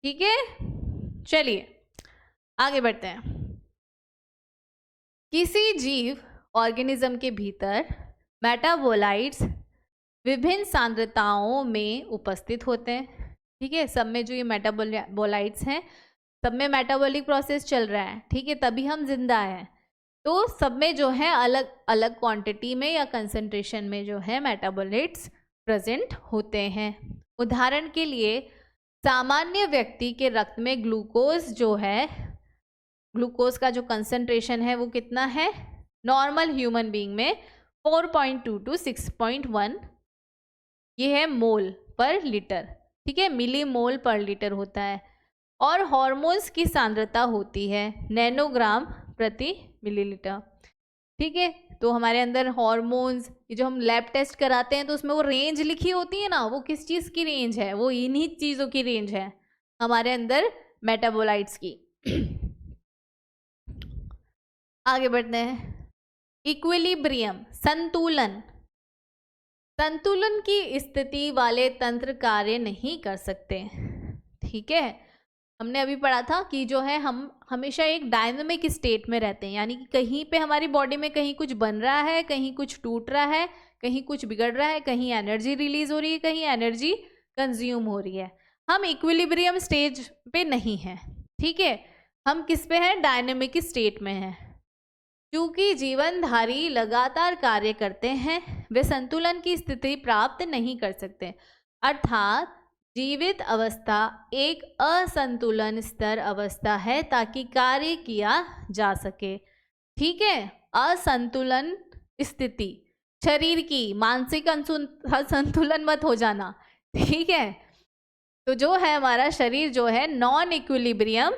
ठीक है, चलिए आगे बढ़ते हैं। किसी जीव ऑर्गेनिज्म के भीतर मेटाबोलाइट्स विभिन्न सांद्रताओं में उपस्थित होते हैं। ठीक है, सब में जो ये मेटाबोलाइट्स हैं, सब में मेटाबॉलिक प्रोसेस चल रहा है। ठीक है, तभी हम जिंदा हैं। तो सब में जो है अलग अलग क्वांटिटी में या कंसंट्रेशन में जो है मेटाबोलाइट्स प्रेजेंट होते हैं। उदाहरण के लिए सामान्य व्यक्ति के रक्त में ग्लूकोज जो है, ग्लूकोज का जो कंसंट्रेशन है वो कितना है, नॉर्मल ह्यूमन बीइंग में 4.2 to 6.1 ये है मोल पर लीटर, ठीक है, मिली मोल पर लीटर होता है। और हार्मोन्स की सांद्रता होती है नैनोग्राम प्रति मिलीलीटर, ठीक है। तो हमारे अंदर हार्मोन्स, ये जो हम लैब टेस्ट कराते हैं तो उसमें वो रेंज लिखी होती है ना, वो किस चीज़ की रेंज है, वो इन्हीं चीज़ों की रेंज है हमारे अंदर मेटाबोलाइट्स की। आगे बढ़ते हैं। इक्विलिब्रियम, संतुलन, संतुलन की स्थिति वाले तंत्र कार्य नहीं कर सकते, ठीक है। हमने अभी पढ़ा था कि जो है हम हमेशा एक डायनामिक स्टेट में रहते हैं, यानी कि कहीं पे हमारी बॉडी में कहीं कुछ बन रहा है, कहीं कुछ टूट रहा है, कहीं कुछ बिगड़ रहा है, कहीं एनर्जी रिलीज हो रही है, कहीं एनर्जी कंज्यूम हो रही है। हम इक्विलिब्रियम स्टेज पे नहीं हैं, ठीक है, हम किस पे हैं, डायनामिक स्टेट में हैं। क्योंकि जीवनधारी लगातार कार्य करते हैं, वे संतुलन की स्थिति प्राप्त नहीं कर सकते, अर्थात जीवित अवस्था एक असंतुलन स्तर अवस्था है ताकि कार्य किया जा सके, ठीक है। असंतुलन स्थिति शरीर की, मानसिक असंतुलन मत हो जाना, ठीक है। तो जो है हमारा शरीर जो है नॉन इक्विलिब्रियम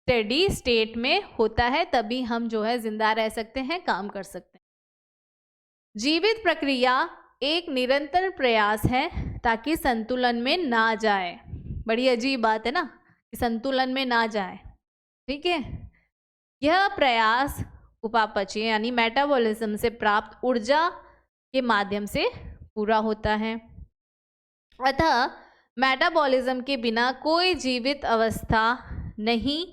स्टेडी स्टेट में होता है, तभी हम जो है जिंदा रह सकते हैं, काम कर सकते हैं। जीवित प्रक्रिया एक निरंतर प्रयास है ताकि संतुलन में ना जाए। बड़ी अजीब बात है ना कि संतुलन में ना जाए, ठीक है। यह प्रयास उपापचय यानी मेटाबॉलिज्म से प्राप्त ऊर्जा के माध्यम से पूरा होता है। अतः मेटाबॉलिज्म के बिना कोई जीवित अवस्था नहीं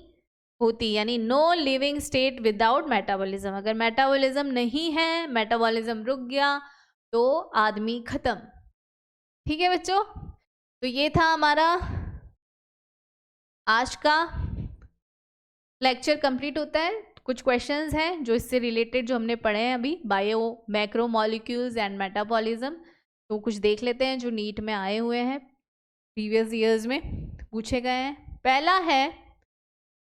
होती, यानी no living state without metabolism. अगर मेटाबॉलिज्म नहीं है, मेटाबॉलिज्म रुक गया तो आदमी खत्म, ठीक है बच्चों। तो ये था हमारा आज का लेक्चर कंप्लीट होता है। कुछ क्वेश्चंस हैं जो इससे रिलेटेड जो हमने पढ़े हैं अभी, bio macro molecules and metabolism, तो कुछ देख लेते हैं जो नीट में आए हुए हैं, प्रीवियस ईयर्स में पूछे गए हैं। पहला है,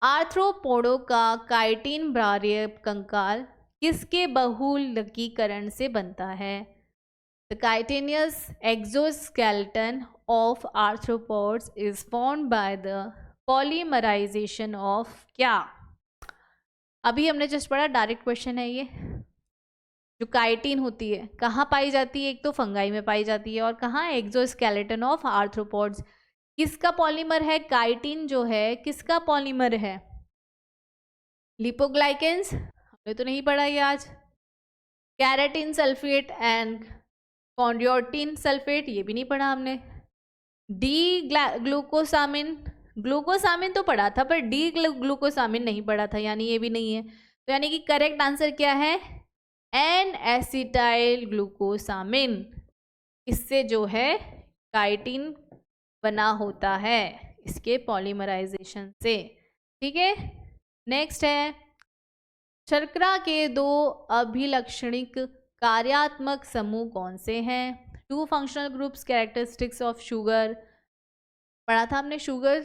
आर्थ्रोपोडो का काइटिन बाह्य कंकाल किसके बहुलकीकरण से बनता है? The chitinous exoskeleton of arthropods is formed by the polymerization of क्या? अभी हमने जस्ट पढ़ा, डायरेक्ट क्वेश्चन है ये। जो काइटिन होती है कहाँ पाई जाती है? एक तो फंगाई में पाई जाती है, और कहाँ? Exoskeleton of arthropods. किसका पॉलीमर है? काइटिन जो है किसका पॉलीमर है? लिपोग्लाइकेंस, हमने तो नहीं पढ़ा ये आज। Keratin sulphate and chondroitin sulphate, ये भी नहीं पढ़ा हमने। डी ग्लूकोसामिन, ग्लूकोसामिन तो पढ़ा था पर डी ग्लूकोसामिन नहीं पढ़ा था, यानी ये भी नहीं है। तो यानी कि करेक्ट आंसर क्या है? N acetyl glucosamine. इससे जो है काइटिन बना होता है, इसके पॉलीमराइजेशन से, ठीक है। नेक्स्ट है, शर्करा के दो अभिलक्षणिक कार्यात्मक समूह कौन से हैं? Two functional groups characteristics of sugar, पढ़ा था हमने शुगर।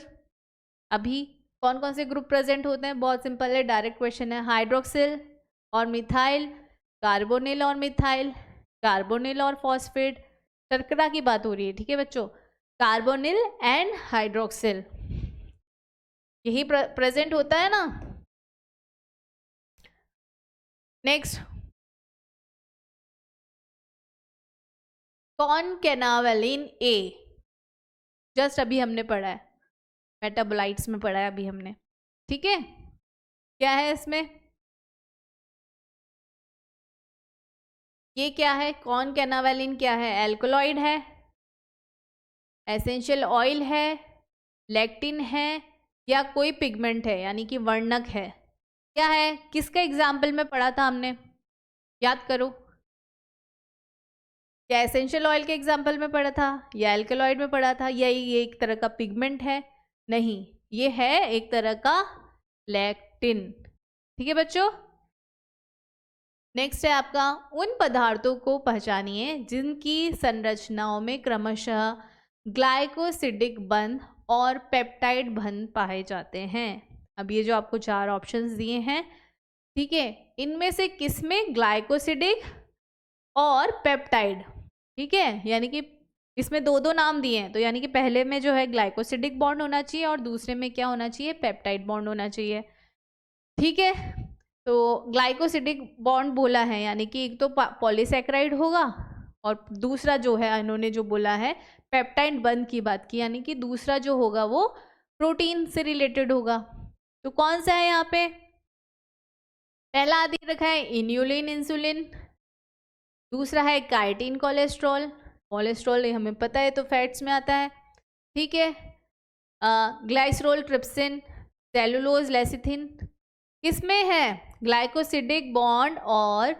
अभी कौन कौन से ग्रुप प्रेजेंट होते हैं? बहुत सिंपल है, डायरेक्ट क्वेश्चन है। हाइड्रोक्सिल और मिथाइल, कार्बोनिल और मिथाइल, कार्बोनिल और फॉस्फेट। शर्करा की बात हो रही है, ठीक है बच्चों। कार्बोनिल एंड हाइड्रोक्सिल यही प्रेजेंट होता है ना। नेक्स्ट, कॉनकेनावेलिन ए, जस्ट अभी हमने पढ़ा है, मेटाबोलाइट्स में पढ़ा है अभी हमने, ठीक है। क्या है इसमें? ये क्या है? कॉनकेनावेलिन क्या है? एल्कलॉइड है, एसेंशियल ऑयल है, लेक्टिन है, या कोई पिगमेंट है यानी कि वर्णक है? क्या है? किसका एग्जाम्पल में पढ़ा था हमने? याद करो, या एसेंशियल ऑयल के एग्जाम्पल में पढ़ा था, या एल्कलॉइड में पढ़ा था, या ये एक तरह का पिगमेंट है? नहीं, ये है एक तरह का लेक्टिन, ठीक है बच्चों। नेक्स्ट है आपका, उन पदार्थों को पहचानिए जिनकी संरचनाओं में क्रमशः ग्लाइकोसिडिक बंध और पेप्टाइड बंध पाए जाते हैं। अब ये जो आपको 4 ऑप्शंस दिए हैं, ठीक है, इनमें से किसमें ग्लाइकोसिडिक और पेप्टाइड, ठीक है, यानी कि इसमें 2-2 नाम दिए हैं, तो यानी कि पहले में जो है ग्लाइकोसिडिक बॉन्ड होना चाहिए और दूसरे में क्या होना चाहिए, पेप्टाइड बॉन्ड होना चाहिए, ठीक है। तो ग्लाइकोसिडिक बॉन्ड बोला है यानी कि एक तो पॉलीसैकेराइड होगा और दूसरा जो है इन्होंने जो बोला है पेप्टाइड बंध की बात की, यानी कि दूसरा जो होगा वो प्रोटीन से रिलेटेड होगा। तो कौन सा है यहाँ पे, पहला दे रखा है इन्यूलिन इंसुलिन, दूसरा है काइटिन कोलेस्ट्रॉल, कोलेस्ट्रॉल हमें पता है तो फैट्स में आता है, ठीक है, ग्लाइसरोल ट्रिप्सिन, सेलुलोज लेसिथिन, किसमें है ग्लाइकोसिडिक बॉन्ड और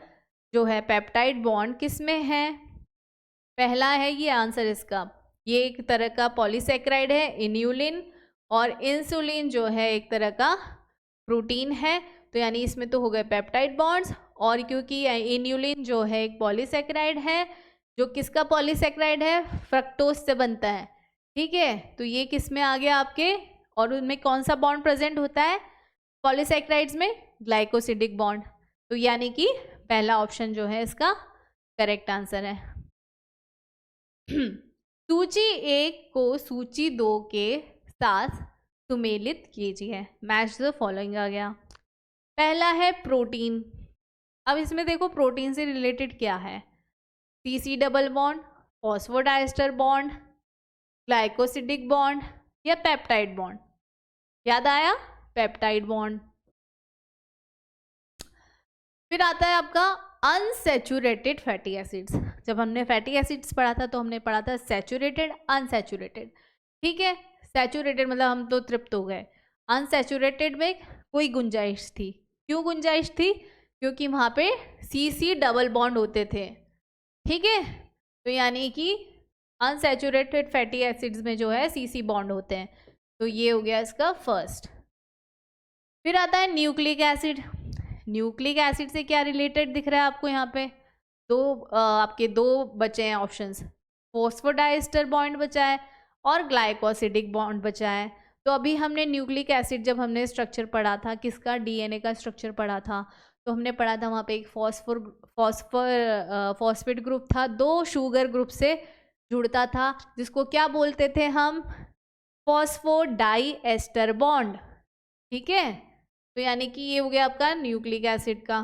जो है पेप्टाइड बॉन्ड किसमें है, पहला है ये आंसर इसका, ये एक तरह का पॉलीसैकेराइड है इन्यूलिन, और इंसुलिन जो है एक तरह का प्रोटीन है, तो यानी इसमें तो हो गए पेप्टाइड बॉन्ड्स, और क्योंकि इन्यूलिन जो है एक पॉलीसैकेराइड है, जो किसका पॉलीसैकेराइड है, फ्रक्टोज से बनता है, ठीक है, तो ये किस में आ गया आपके, और उनमें कौन सा बॉन्ड प्रेजेंट होता है पॉलीसैकेराइड्स में, ग्लाइकोसिडिक बॉन्ड, तो यानी कि पहला ऑप्शन जो है इसका करेक्ट आंसर है। सूची 1 को सूची 2 के साथ सुमेलित कीजिए, मैच द फॉलोइंग आ गया। पहला है प्रोटीन, अब इसमें देखो प्रोटीन से रिलेटेड क्या है, CC double bond, phosphodiester bond, glycosidic bond या पेप्टाइड बॉन्ड, याद आया, पेप्टाइड बॉन्ड। फिर आता है आपका अनसैचुरेटेड फैटी एसिड्स, जब हमने फैटी एसिड्स पढ़ा था तो हमने पढ़ा था सैचुरेटेड अनसैचुरेटेड, ठीक है, सैचुरेटेड मतलब हम तो तृप्त हो गए, अनसैचुरेटेड में कोई गुंजाइश थी, क्यों गुंजाइश थी, क्योंकि वहाँ पे CC डबल बॉन्ड होते थे, ठीक है, तो यानी कि अनसैचुरेटेड फैटी एसिड्स में जो है CC बॉन्ड होते हैं, तो ये हो गया इसका फर्स्ट। फिर आता है न्यूक्लिक एसिड, न्यूक्लिक एसिड से क्या रिलेटेड दिख रहा है आपको यहाँ पे, आपके 2 बचे हैं ऑप्शंस, फॉस्फोडाइस्टर बॉन्ड बचा है और ग्लाइकोसिडिक बॉन्ड बचा है। तो अभी हमने न्यूक्लिक एसिड जब हमने स्ट्रक्चर पढ़ा था किसका, DNA का स्ट्रक्चर पढ़ा था, तो हमने पढ़ा था वहाँ पे एक फॉस्फेट ग्रुप था, 2 शुगर ग्रुप से जुड़ता था, जिसको क्या बोलते थे हम, फॉस्फोडाइएस्टर बॉन्ड, ठीक है, तो यानी कि ये हो गया आपका न्यूक्लिक एसिड का।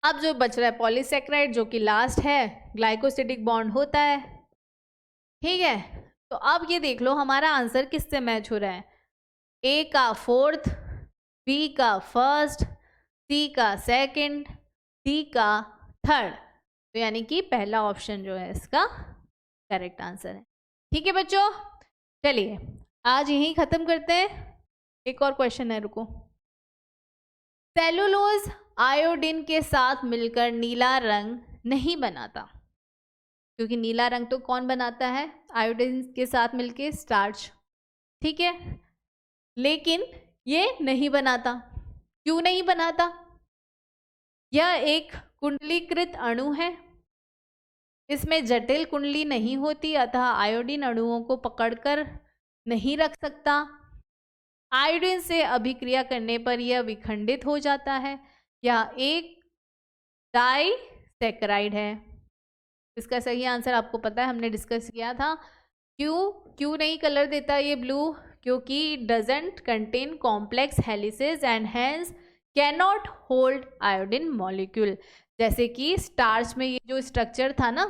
अब जो बच रहा है पॉलीसैकेराइड जो कि लास्ट है, ग्लाइकोसिडिक बॉन्ड होता है, ठीक है, तो अब ये देख लो हमारा आंसर किससे मैच हो रहा है, A का 4th, B का 1st, C का 2nd, D का 3rd, तो यानी कि पहला ऑप्शन जो है इसका करेक्ट आंसर है, ठीक है बच्चों। चलिए आज यहीं ख़त्म करते हैं, एक और क्वेश्चन है, रुको। सेलुलोज आयोडीन के साथ मिलकर नीला रंग नहीं बनाता, क्योंकि नीला रंग तो कौन बनाता है, आयोडीन के साथ मिलके स्टार्च, ठीक है, लेकिन ये नहीं बनाता, क्यों नहीं बनाता, यह एक कुंडलीकृत अणु है, इसमें जटिल कुंडली नहीं होती, अतः आयोडीन अणुओं को पकड़कर नहीं रख सकता, आयोडीन से अभिक्रिया करने पर यह विखंडित हो जाता है, यह एक डाइसैकेराइड है। इसका सही आंसर आपको पता है, हमने डिस्कस किया था, क्यों नहीं कलर देता ये ब्लू, क्योंकि doesn't contain complex helices and hence can not hold iodine molecule, जैसे कि स्टार्च में ये जो स्ट्रक्चर था ना,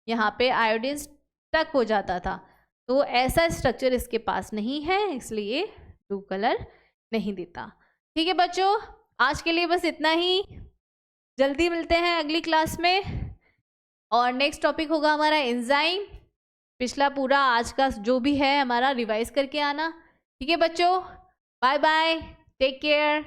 यहाँ पे आयोडीन स्टक हो जाता था, तो ऐसा स्ट्रक्चर इसके पास नहीं है, इसलिए ब्लू कलर नहीं देता, ठीक है बच्चों। आज के लिए बस इतना ही, जल्दी मिलते हैं अगली क्लास में, और नेक्स्ट टॉपिक होगा हमारा एंजाइम, पिछला पूरा आज का जो भी है हमारा रिवाइज करके आना, ठीक है बच्चों, बाय बाय, टेक केयर।